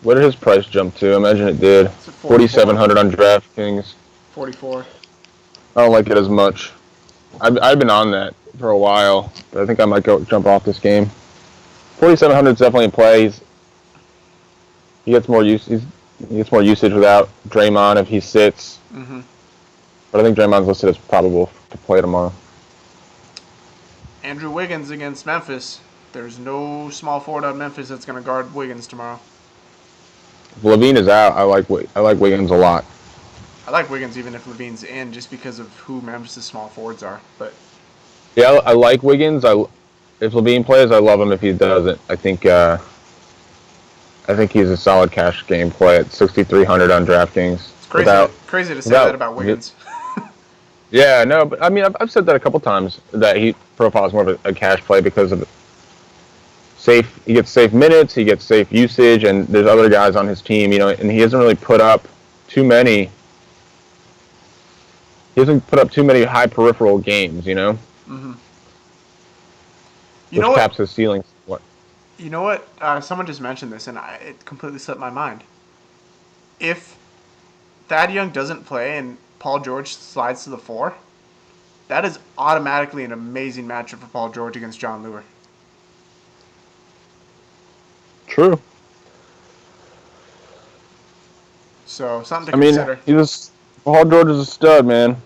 B: What did his price jump to? I imagine it did.
A: It's at
B: 4,700 on DraftKings.
A: 44.
B: I don't like it as much. I've been on that for a while, but I think I might jump off this game. 4,700 is definitely in play. He gets more usage without Draymond if he sits.
A: Mm-hmm.
B: But I think Draymond's listed as probable to play tomorrow.
A: Andrew Wiggins against Memphis. There's no small forward on Memphis that's going to guard Wiggins tomorrow.
B: If Levine is out, I like Wiggins a lot.
A: I like Wiggins even if Levine's in, just because of who Memphis' small forwards are. But
B: yeah, I like Wiggins. If Levine plays, I love him. If he doesn't, I think he's a solid cash game play at 6,300 on DraftKings.
A: It's crazy to say that about Wiggins.
B: Yeah, no, but I mean, I've said that a couple times that he profiles more of a cash play because of safe. He gets safe minutes, he gets safe usage, and there's other guys on his team, and he hasn't really put up too many. He hasn't put up too many high peripheral games,
A: Mm-hmm.
B: Which caps his ceiling. What?
A: You know what? Someone just mentioned this, and it completely slipped my mind. If Thad Young doesn't play and Paul George slides to the 4, that is automatically an amazing matchup for Paul George against John Lure.
B: True.
A: So something to consider.
B: Paul George is a stud, man.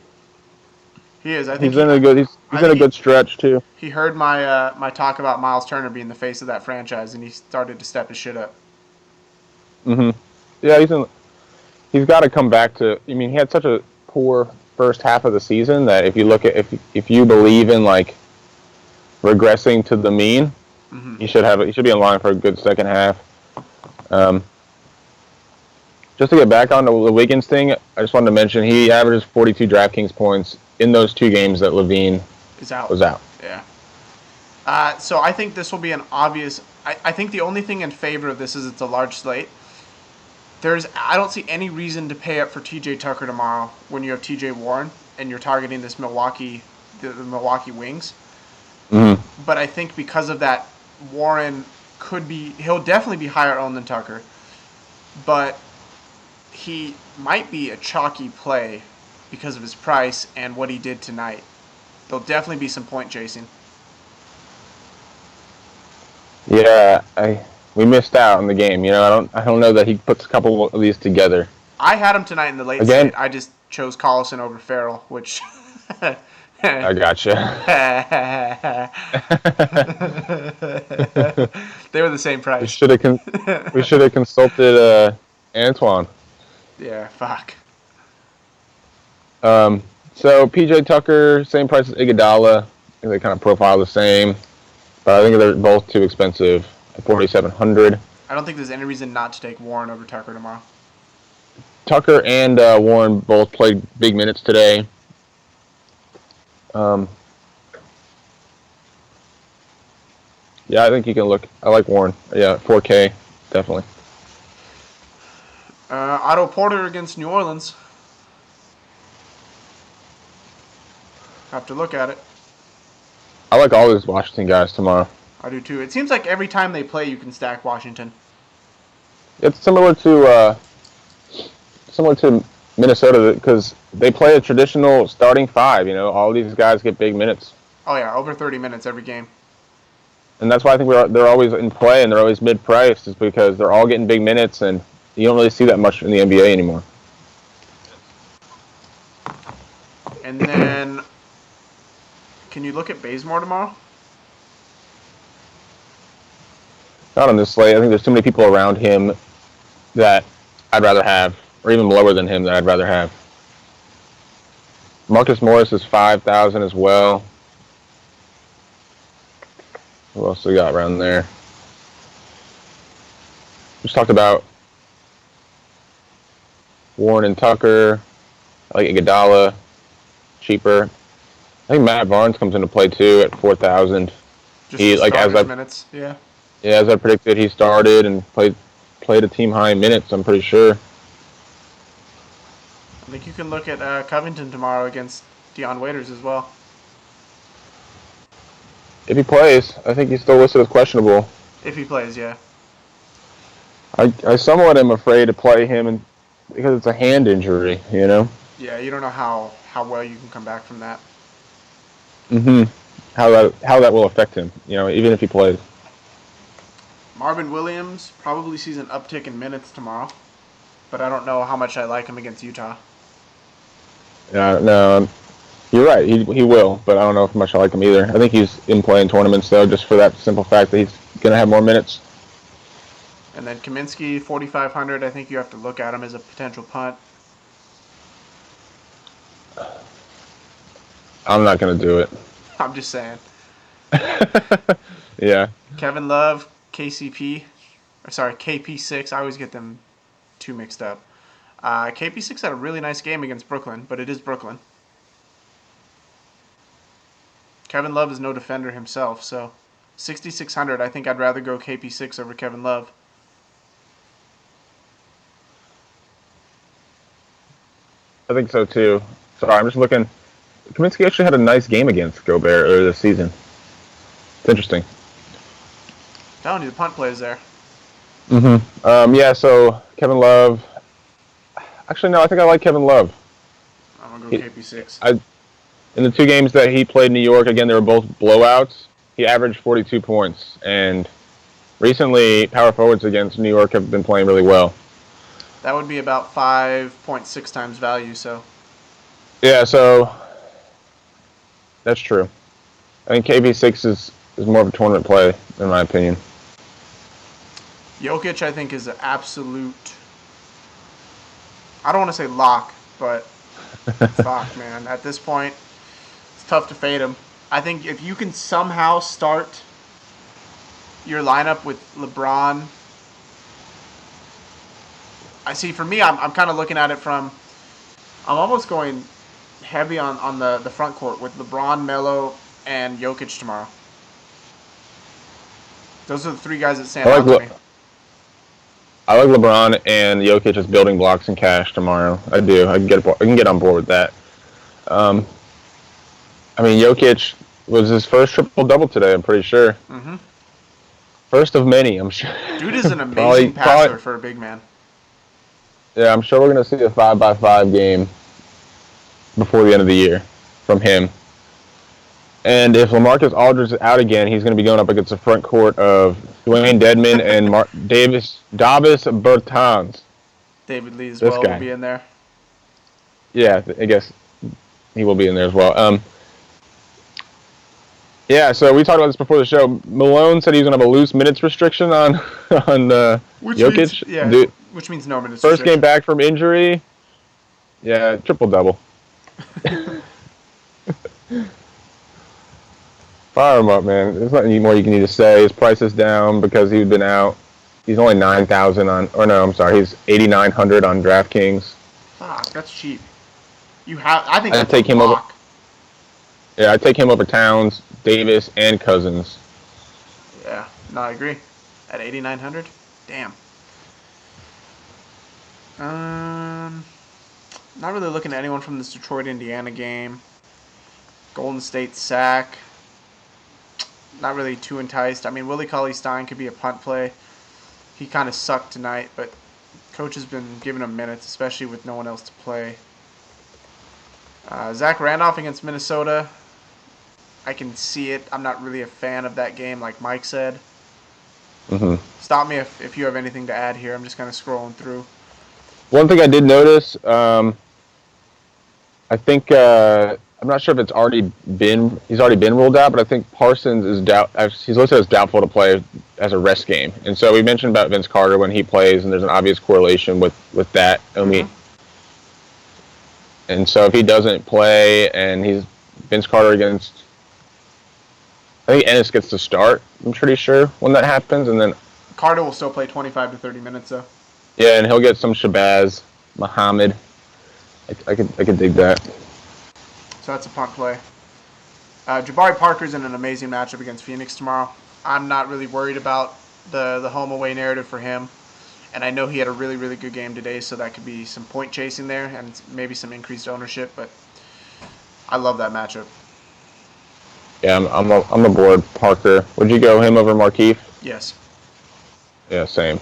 A: He is. I think
B: he's in a good stretch too.
A: He heard my my talk about Miles Turner being the face of that franchise, and he started to step his shit up.
B: Mhm. Yeah, he's got to come back to. I mean, he had such a poor first half of the season that if you look at if you believe in like regressing to the mean,
A: mm-hmm.
B: He should be in line for a good second half. Just to get back on the Wiggins thing, I just wanted to mention he averages 42 DraftKings points in those 2 games that Levine was out.
A: Yeah. So I think this will be an obvious. I think the only thing in favor of this is it's a large slate. I don't see any reason to pay up for T.J. Tucker tomorrow when you have T.J. Warren and you're targeting the Milwaukee Wings.
B: Mm-hmm.
A: But I think because of that, Warren he'll definitely be higher owned than Tucker, but he might be a chalky play because of his price and what he did tonight. There'll definitely be some point chasing.
B: Yeah, we missed out on the game. I don't know that he puts a couple of these together.
A: I had him tonight in the late slate. I just chose Collison over Farrell, which
B: I gotcha.
A: They were the same price.
B: We should have consulted Antoine.
A: Yeah, fuck.
B: So PJ Tucker, same price as Iguodala. They kind of profile the same, but I think they're both too expensive at 4,700.
A: I don't think there's any reason not to take Warren over Tucker tomorrow.
B: Tucker and Warren both played big minutes today. Yeah, I think you can look. I like Warren. Yeah, 4K, definitely.
A: Otto Porter against New Orleans. Have to look at it.
B: I like all these Washington guys tomorrow.
A: I do too. It seems like every time they play, you can stack Washington.
B: It's similar to Minnesota because they play a traditional starting 5. All these guys get big minutes.
A: Oh yeah, over 30 minutes every game.
B: And that's why I think they're always in play and they're always mid-priced, is because they're all getting big minutes and you don't really see that much in the NBA anymore.
A: And then, can you look at Bazemore tomorrow?
B: Not on this slate. I think there's too many people around him that I'd rather have, or even lower than him that I'd rather have. Marcus Morris is 5,000 as well. Who else we got around there? Just talked about Warren and Tucker. I like Iguodala, cheaper. I think Matt Barnes comes into play too at 4,000.
A: Just the starters minutes,
B: Yeah, as I predicted, he started and played a team high in minutes. I'm pretty sure.
A: I think you can look at Covington tomorrow against Deion Waiters as well.
B: If he plays, I think he's still listed as questionable.
A: If he plays, yeah.
B: I somewhat am afraid to play him because it's a hand injury, you know?
A: Yeah, you don't know how well you can come back from that.
B: How that will affect him, you know, even if he plays.
A: Marvin Williams probably sees an uptick in minutes tomorrow, but I don't know how much I like him against Utah.
B: No, you're right. He will, but I don't know if much I like him either. I think he's in play in tournaments, though, just for that simple fact that he's going to have more minutes.
A: And then Kaminsky, 4,500. I think you have to look at him as a potential punt.
B: I'm not going to do it.
A: I'm just saying.
B: Yeah.
A: Kevin Love, KP6. I always get them too mixed up. KP6 had a really nice game against Brooklyn, but it is Brooklyn. Kevin Love is no defender himself, so 6,600. I think I'd rather go KP6 over Kevin Love.
B: I think so, too. Sorry, I'm just looking. Kaminsky actually had a nice game against Gobert earlier this season. It's interesting.
A: Telling you, the punt play is there.
B: Yeah, so Kevin Love. Actually, no, I think I like Kevin Love.
A: I'm going to go KP6.
B: In the two games that he played in New York, again, they were both blowouts. He averaged 42 points. And recently, power forwards against New York have been playing really well.
A: That would be about 5.6 times value, so.
B: Yeah, so that's true. I think KP6 is more of a tournament play, in my opinion.
A: Jokic, I think, is an absolute, I don't want to say lock, but fuck, man. At this point, it's tough to fade him. I think if you can somehow start your lineup with LeBron, I see, for me, I'm kind of looking at it from, I'm almost going heavy on the front court with LeBron, Melo, and Jokic tomorrow. Those are the three guys that stand out to me.
B: I like LeBron and Jokic as building blocks in cash tomorrow. I do. I can get on board with that. I mean, Jokic was his first triple-double today, I'm pretty sure. First of many, I'm sure.
A: Dude is an amazing passer for a big man.
B: Yeah, I'm sure we're going to see a 5x5 game before the end of the year from him. And if LaMarcus Aldridge is out again, he's going to be going up against the front court of Dwayne Dedmon and Davis Bertans.
A: David Lee as well will be in there.
B: Yeah, I guess he will be in there as well. Yeah, so we talked about this before the show. Malone said he was going to have a loose minutes restriction on Jokic.
A: Which means no minutes
B: restriction. First game back from injury. Yeah, triple-double. Fire him up, man. There's nothing more you can need to say. His price is down because he's been out. He's only 9,000 on, or no, I'm sorry. He's 8,900 on DraftKings.
A: Fuck, that's cheap. I think
B: I'd take him over. Yeah, I'd take him over Towns, Davis, and Cousins.
A: Yeah, no, I agree. At 8,900, damn. Not really looking at anyone from this Detroit-Indiana game. Golden State sack. Not really too enticed. I mean, Willie Cauley-Stein could be a punt play. He kind of sucked tonight, but coach has been giving him minutes, especially with no one else to play. Zach Randolph against Minnesota. I can see it. I'm not really a fan of that game, like Mike said. Stop me if you have anything to add here. I'm just kind of scrolling through.
B: One thing I did notice, I think I'm not sure if he's already been ruled out, but I think Parsons is he's listed as doubtful to play as a rest game. And so we mentioned about Vince Carter when he plays, and there's an obvious correlation with that. And so if he doesn't play and he's Vince Carter against, I think Ennis gets to start, I'm pretty sure, when that happens. And then
A: Carter will still play 25 to 30 minutes, though.
B: Yeah, and he'll get some Shabazz. Muhammad. I could dig that.
A: So that's a punt play. Jabari Parker's in an amazing matchup against Phoenix tomorrow. I'm not really worried about the home away narrative for him. And I know he had a really, really good game today, so that could be some point chasing there and maybe some increased ownership. But I love that matchup.
B: Yeah, I'm aboard Parker. Would you go him over Markeith?
A: Yes.
B: Yeah, same.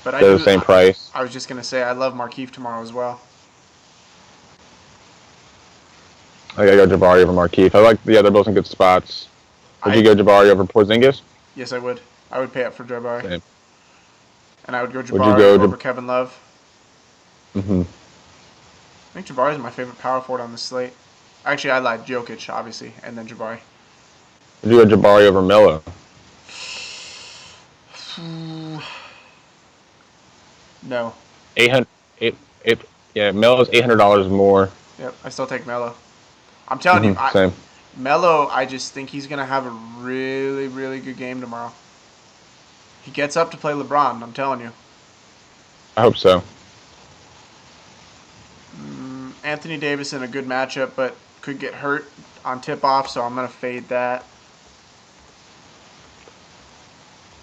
A: But
B: They're the same price.
A: I was just going to say I love Markeith tomorrow as well.
B: I gotta go Jabari over Markeith. I like they're both in good spots. Would you go Jabari over Porzingis?
A: Yes, I would. I would pay up for Jabari.
B: Same.
A: And I would go
B: Would you
A: Jabari
B: go
A: over Kevin Love.
B: Mm-hmm.
A: I think Jabari is my favorite power forward on the slate. Actually, I lied. Jokic, obviously, and then Jabari.
B: Would you go Jabari over Melo?
A: No.
B: 800. Yeah, Melo's $800 more.
A: Yep, I still take Melo. I'm telling you,
B: Same.
A: Melo, I just think he's going to have a really, really good game tomorrow. He gets up to play LeBron, I'm telling you.
B: I hope so.
A: Anthony Davis in a good matchup, but could get hurt on tip-off, so I'm going to fade that.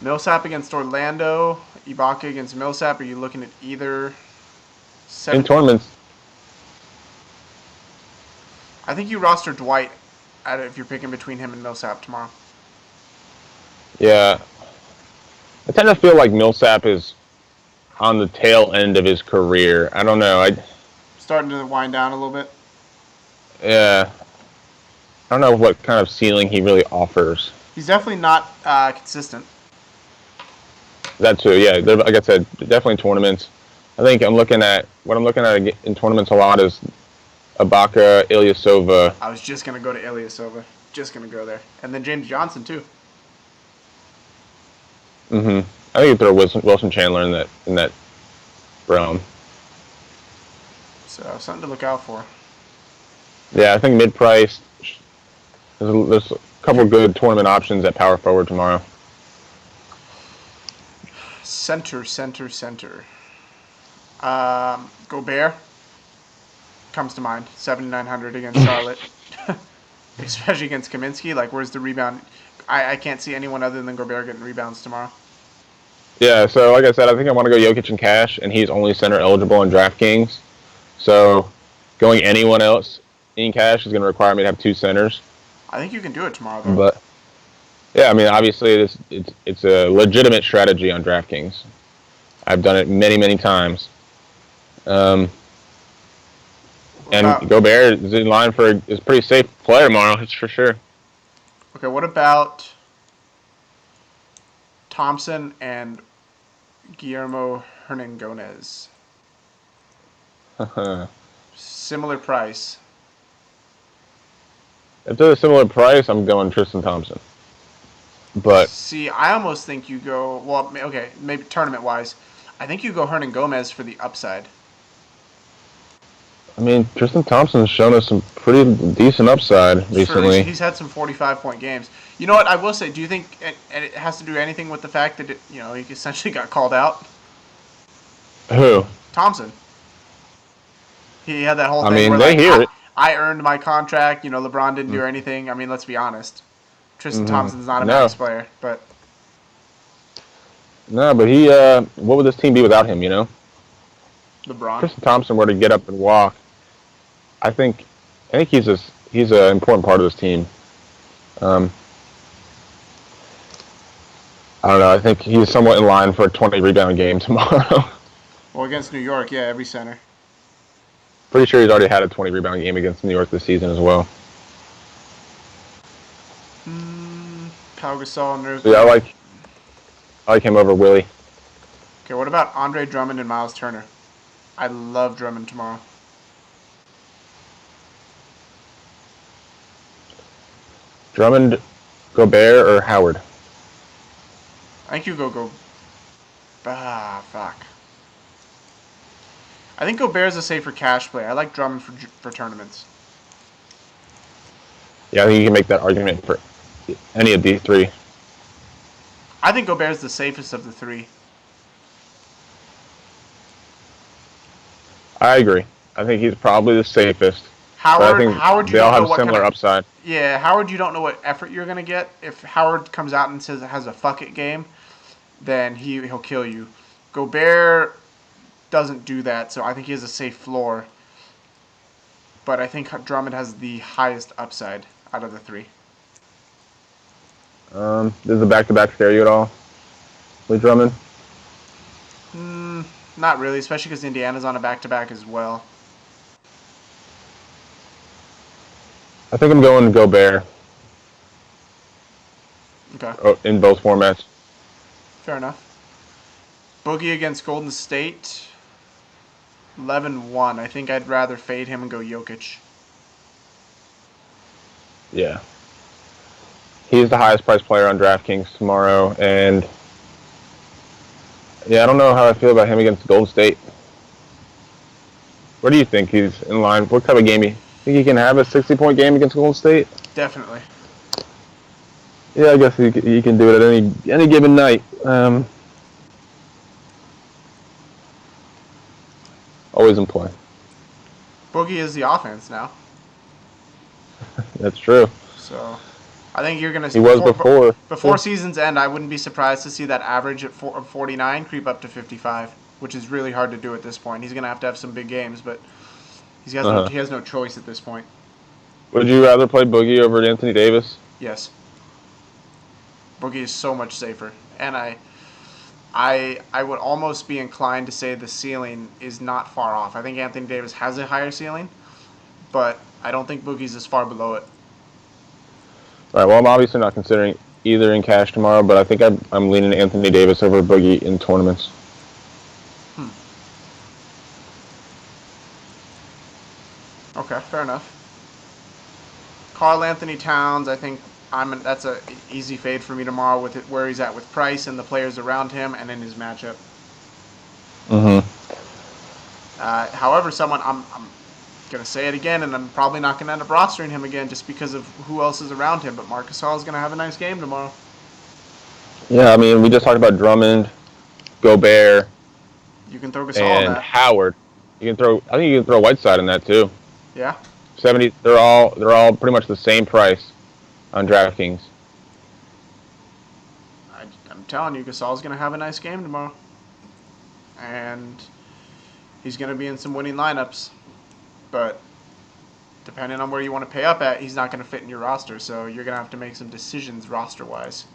A: Millsap against Orlando, Ibaka against Millsap. Are you looking at either?
B: In tournaments.
A: I think you roster Dwight if you're picking between him and Millsap tomorrow.
B: Yeah. I tend to feel like Millsap is on the tail end of his career. I don't know.
A: Starting to wind down a little bit.
B: Yeah. I don't know what kind of ceiling he really offers.
A: He's definitely not consistent.
B: That too, yeah. Like I said, definitely tournaments. I think what I'm looking at in tournaments a lot is Ibaka, Ilyasova.
A: I was just gonna go to Ilyasova. Just gonna go there, and then James Johnson too.
B: I think you throw Wilson Chandler in that realm.
A: So something to look out for.
B: Yeah, I think mid-price. There's a couple good tournament options at power forward tomorrow.
A: Center. Gobert comes to mind. 7,900 against Charlotte, especially against Kaminsky. Like, where's the rebound? I can't see anyone other than Gobert getting rebounds tomorrow.
B: Yeah, so like I said, I think I want to go Jokic and Cash, and he's only center eligible in DraftKings. So going anyone else in Cash is going to require me to have two centers.
A: I think you can do it tomorrow, though.
B: But yeah, I mean, obviously it's a legitimate strategy on DraftKings. I've done it many times. And Gobert is in line is a pretty safe player tomorrow. That's for sure.
A: Okay, what about Thompson and Guillermo Hernangomez? Similar price.
B: If they're a similar price, I'm going Tristan Thompson. But
A: see, I almost think you go. Well, okay, maybe tournament-wise, I think you go Hernangomez for the upside.
B: I mean, Tristan Thompson's shown us some pretty decent upside recently.
A: He's had some 45-point games. You know what? I will say, do you think and it has to do anything with the fact that he essentially got called out?
B: Who?
A: Thompson. He had that whole thing.
B: I mean,
A: where,
B: they hear it.
A: I earned my contract. LeBron didn't do anything. I mean, let's be honest. Tristan Thompson's not a max player, but
B: no, but he. What would this team be without him?
A: LeBron.
B: Tristan Thompson were to get up and walk. I think he's an important part of this team. I don't know. I think he's somewhat in line for a 20 rebound game tomorrow.
A: Well, against New York, yeah, every center.
B: Pretty sure he's already had a 20 rebound game against New York this season as well.
A: Pau Gasol and
B: So yeah, I like him over Willie.
A: Okay, what about Andre Drummond and Miles Turner? I love Drummond tomorrow.
B: Drummond, Gobert, or Howard?
A: I think you go. Fuck. I think Gobert is a safer cash play. I like Drummond for tournaments.
B: Yeah, I think you can make that argument for any of these three.
A: I think Gobert is the safest of the three.
B: I agree. I think he's probably the safest, but I think
A: Howard, you
B: they all
A: don't know
B: have
A: what kind
B: similar
A: of
B: upside.
A: yeah. Howard, you don't know what effort you're gonna get. If Howard comes out and says it has a fuck it game, then he'll kill you. Gobert doesn't do that, so I think he has a safe floor. But I think Drummond has the highest upside out of the three.
B: Does the back-to-back scare you at all with Drummond?
A: Not really, especially because Indiana's on a back-to-back as well.
B: I think I'm going Gobert
A: Okay,
B: in both formats.
A: fair enough. Boogie against Golden State, 11-1. I think I'd rather fade him and go Jokic.
B: Yeah. He's the highest priced player on DraftKings tomorrow, and yeah, I don't know how I feel about him against Golden State. What do you think he's in line? What type of game? You think he can have a 60-point game against Golden State?
A: Definitely.
B: Yeah, I guess he can do it at any given night. Always in play.
A: Boogie is the offense now.
B: That's true.
A: So I think you're gonna
B: He was before.
A: before season's end. I wouldn't be surprised to see that average at 49 creep up to 55, which is really hard to do at this point. He's gonna have to have some big games, but
B: Uh-huh.
A: he has no choice at this point.
B: Would you rather play Boogie over Anthony Davis?
A: Yes, Boogie is so much safer, and I would almost be inclined to say the ceiling is not far off. I think Anthony Davis has a higher ceiling, but I don't think Boogie's as far below it.
B: All right. Well, I'm obviously not considering either in cash tomorrow, but I think I'm leaning Anthony Davis over Boogie in tournaments.
A: Okay, fair enough. Karl Anthony Towns, I think that's a easy fade for me tomorrow with it, where he's at with Price and the players around him and in his matchup.
B: Mm-hmm.
A: However, I'm gonna say it again, and I'm probably not gonna end up rostering him again just because of who else is around him. But Marc Gasol is gonna have a nice game tomorrow.
B: Yeah, I mean, we just talked about Drummond, Gobert,
A: You can throw Gasol in
B: and
A: that.
B: Howard. I think you can throw Whiteside in that too.
A: Yeah.
B: 70. They're all pretty much the same price on DraftKings.
A: I'm telling you, Gasol's gonna have a nice game tomorrow, and he's gonna be in some winning lineups. But depending on where you want to pay up at, he's not going to fit in your roster. So you're going to have to make some decisions roster wise.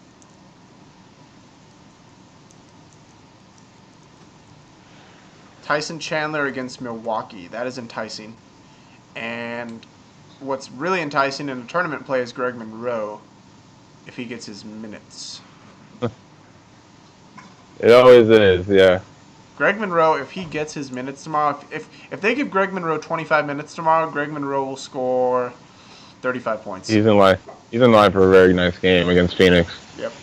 A: Tyson Chandler against Milwaukee. That is enticing. And what's really enticing in a tournament play is Greg Monroe if he gets his minutes.
B: It always is, yeah.
A: Greg Monroe, if he gets his minutes tomorrow, if they give Greg Monroe 25 minutes tomorrow, Greg Monroe will score 35 points.
B: He's in line. He's in line for a very nice game against Phoenix.
A: Yep.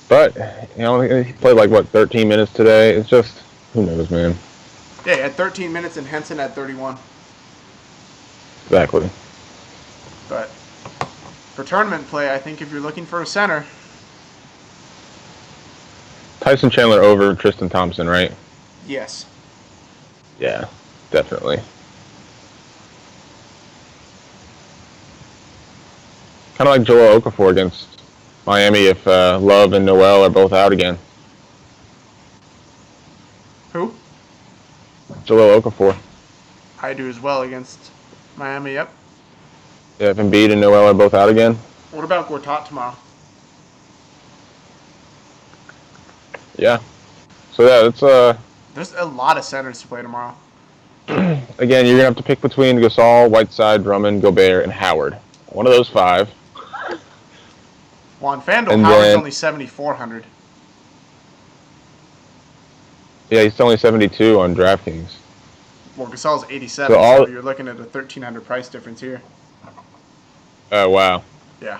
B: But he played 13 minutes today. It's just who knows, man.
A: Yeah, he had 13 minutes and Henson had 31.
B: Exactly.
A: But for tournament play, I think if you're looking for a center,
B: Tyson Chandler over Tristan Thompson, right?
A: yes.
B: Yeah, definitely. Kind of like Joel Okafor against Miami if Love and Noel are both out again.
A: Who?
B: Joel Okafor.
A: I do as well against Miami, yep.
B: Yeah, if Embiid and Noel are both out again.
A: What about Gortat tomorrow?
B: Yeah. So yeah, it's
A: There's a lot of centers to play tomorrow.
B: again, you're gonna have to pick between Gasol, Whiteside, Drummond, Gobert, and Howard. One of those five.
A: Well, on FanDuel,
B: And
A: Howard's
B: then-
A: only 7,400.
B: Yeah, he's only 72 on DraftKings.
A: Well, Gasol's 87,
B: So
A: so you're looking at a 1,300 price difference here.
B: Oh wow.
A: Yeah.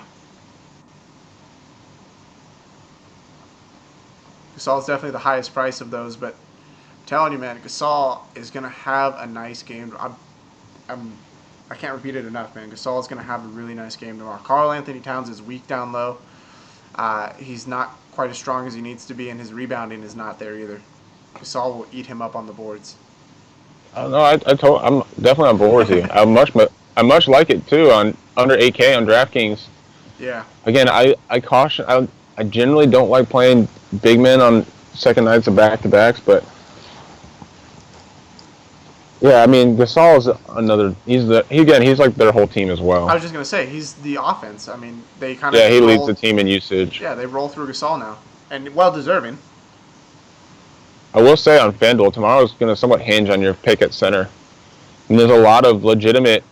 A: Gasol's definitely the highest price of those, but I'm telling you, man, Gasol is going to have a nice game. I can't repeat it enough, man. Gasol is going to have a really nice game tomorrow. Karl Anthony Towns is weak down low. He's not quite as strong as he needs to be, and his rebounding is not there either. Gasol will eat him up on the boards.
B: I don't know. I'm definitely on board with you. I much like it too on under 8K on DraftKings.
A: Yeah.
B: Again, I caution. I generally don't like playing big men on second nights of back to backs, but yeah, I mean Gasol's another. He's like their whole team as
A: I
B: well.
A: was just gonna say he's the offense. I mean, they kind of
B: Yeah, he leads the
A: roll.
B: team in usage.
A: Yeah, they roll through Gasol now, and well deserving.
B: I will say on FanDuel tomorrow is going to somewhat hinge on your pick at center. And there's a lot of legitimate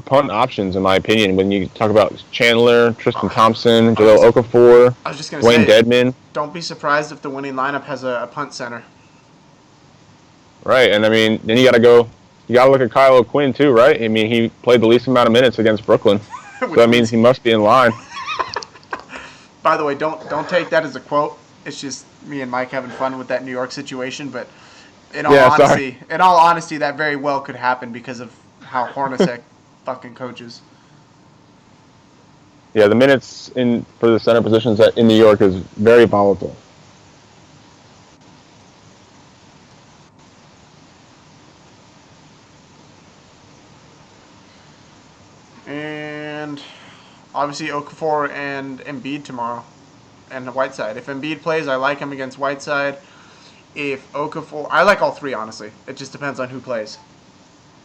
B: punt options, in my opinion, when you talk about Chandler, Tristan Thompson,
A: I was
B: Jahlil
A: just
B: Okafor,
A: I was just gonna
B: Dwayne
A: say,
B: Dedman.
A: don't be surprised if the winning lineup has a punt center.
B: Right, and I mean, then you got to look at Kyle O'Quinn too, right? I mean, he played the least amount of minutes against Brooklyn. So
A: Which
B: that means
A: means,
B: he must be in line.
A: by the way, don't take that as a quote. It's just me and Mike having fun with that New York situation. But
B: Yeah, sorry.
A: in all honesty, that very well could happen because of how Hornacek fucking coaches.
B: Yeah, the minutes in for the center positions in New York is very volatile.
A: And obviously Okafor and Embiid tomorrow, and Whiteside. If Embiid plays, I like him against Whiteside. If Okafor, I like all three honestly. It just depends on who plays.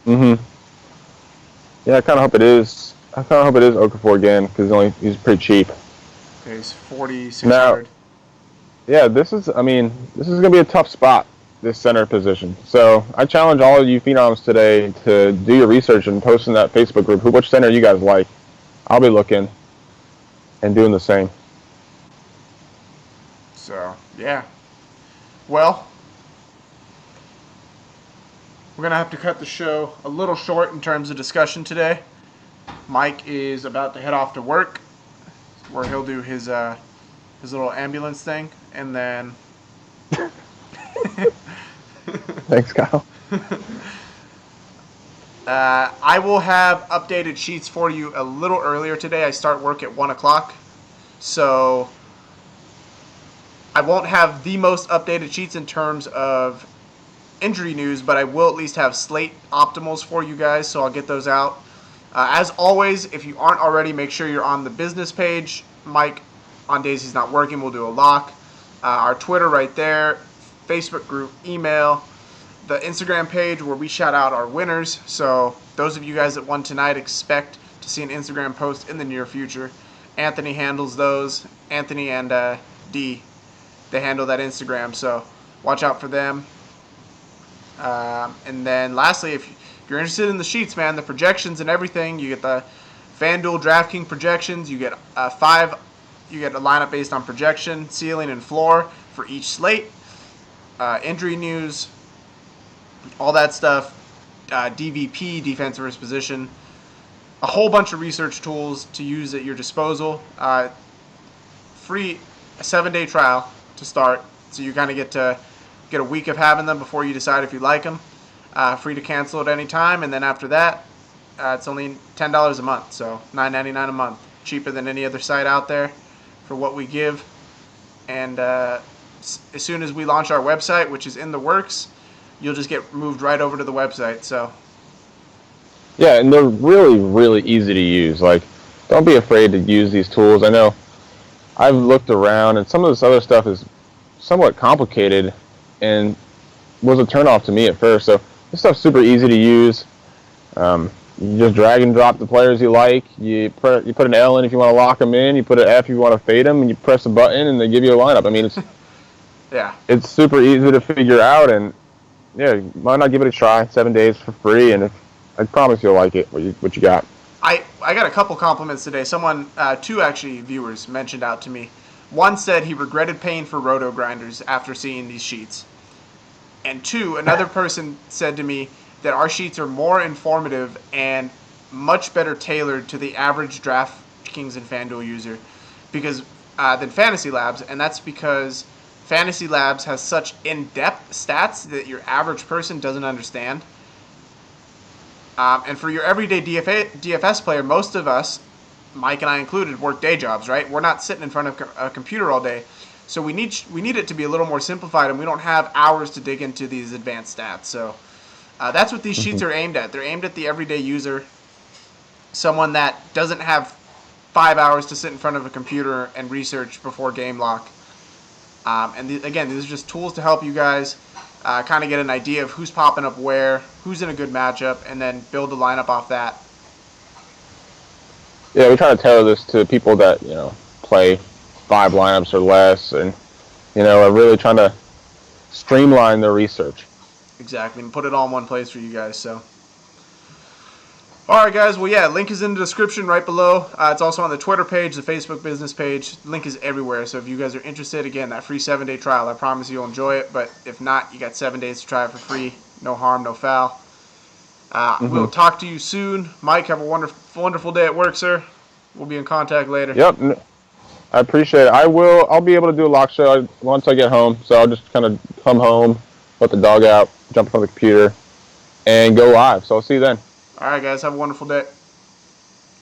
B: Mm-hmm. Yeah, I kind of hope it is. I kind of hope it is Okafor again because he's pretty cheap.
A: Okay, he's 4,600.
B: Now, yeah, this is gonna be a tough spot, this center position. So I challenge all of you phenoms today to do your research and post in that Facebook group which center you guys like. I'll be looking and doing the same.
A: So yeah. Well, we're gonna have to cut the show a little short in terms of discussion today. Mike is about to head off to work, where he'll do his little ambulance thing, and then
B: Thanks, Kyle.
A: I will have updated sheets for you a little earlier today. I start work at 1 o'clock, so I won't have the most updated sheets in terms of injury news, but I will at least have slate optimals for you guys, so I'll get those out. As always, if you aren't already, make sure you're on the business page. Mike, on days he's not working, will do a lock. Our Twitter right there, Facebook group, email, the Instagram page where we shout out our winners. So those of you guys that won tonight, expect to see an Instagram post in the near future. Anthony handles those. Anthony and D, they handle that Instagram, so watch out for them. And then lastly, if you're interested in the sheets, man, the projections and everything, you get the FanDuel DraftKings projections. You get you get a lineup based on projection, ceiling, and floor for each slate. Injury news, all that stuff. DVP, defensive risk position. A whole bunch of research tools to use at your disposal. Free 7-day trial to start, so you kind of get a week of having them before you decide if you like them. Free to cancel at any time, and then after that, it's only $10 a month, so $9.99 a month, cheaper than any other site out there for what we give. And as soon as we launch our website, which is in the works, you'll just get moved right over to the website. So
B: Yeah, and they're really, really easy to use. Like, don't be afraid to use these tools. I know I've looked around, and some of this other stuff is somewhat complicated and was a turnoff to me at first. So this stuff's super easy to use. You just drag and drop the players you like. You put an L in if you want to lock them in. You put an F if you want to fade them, and you press a button, and they give you a lineup. I mean,
A: yeah,
B: it's super easy to figure out, and yeah, why not give it a try? 7 days for free, and I promise you'll like it. What you got?
A: I got a couple compliments today. Someone, two actually viewers, mentioned out to me. One said he regretted paying for roto grinders after seeing these sheets. And two, another person said to me that our sheets are more informative and much better tailored to the average DraftKings and FanDuel user because than Fantasy Labs, and that's because Fantasy Labs has such in-depth stats that your average person doesn't understand. And for your everyday DFS player, most of us, Mike and I included, work day jobs, right? We're not sitting in front of a computer all day. So we need it to be a little more simplified, and we don't have hours to dig into these advanced stats. So That's what these sheets are aimed at. They're aimed at the everyday user, someone that doesn't have 5 hours to sit in front of a computer and research before game lock. Again, these are just tools to help you guys kind of get an idea of who's popping up where, who's in a good matchup, and then build a lineup off that.
B: Yeah, we try to tailor this to people that, play 5 lineups or less and, are really trying to streamline their research.
A: Exactly, and put it all in one place for you guys. So, all right, guys. Well, yeah, link is in the description right below. It's also on the Twitter page, the Facebook business page. Link is everywhere. So if you guys are interested, again, that free 7-day trial, I promise you'll enjoy it. But if not, you got 7 days to try it for free. No harm, no foul. We'll talk to you soon. Mike, have a wonderful day at work, sir. We'll be in contact later.
B: Yep. I appreciate it. I'll be able to do a lock show once I get home. So I'll just kind of come home, let the dog out, jump on the computer, and go live. So I'll see you then.
A: All right, guys. Have a wonderful day.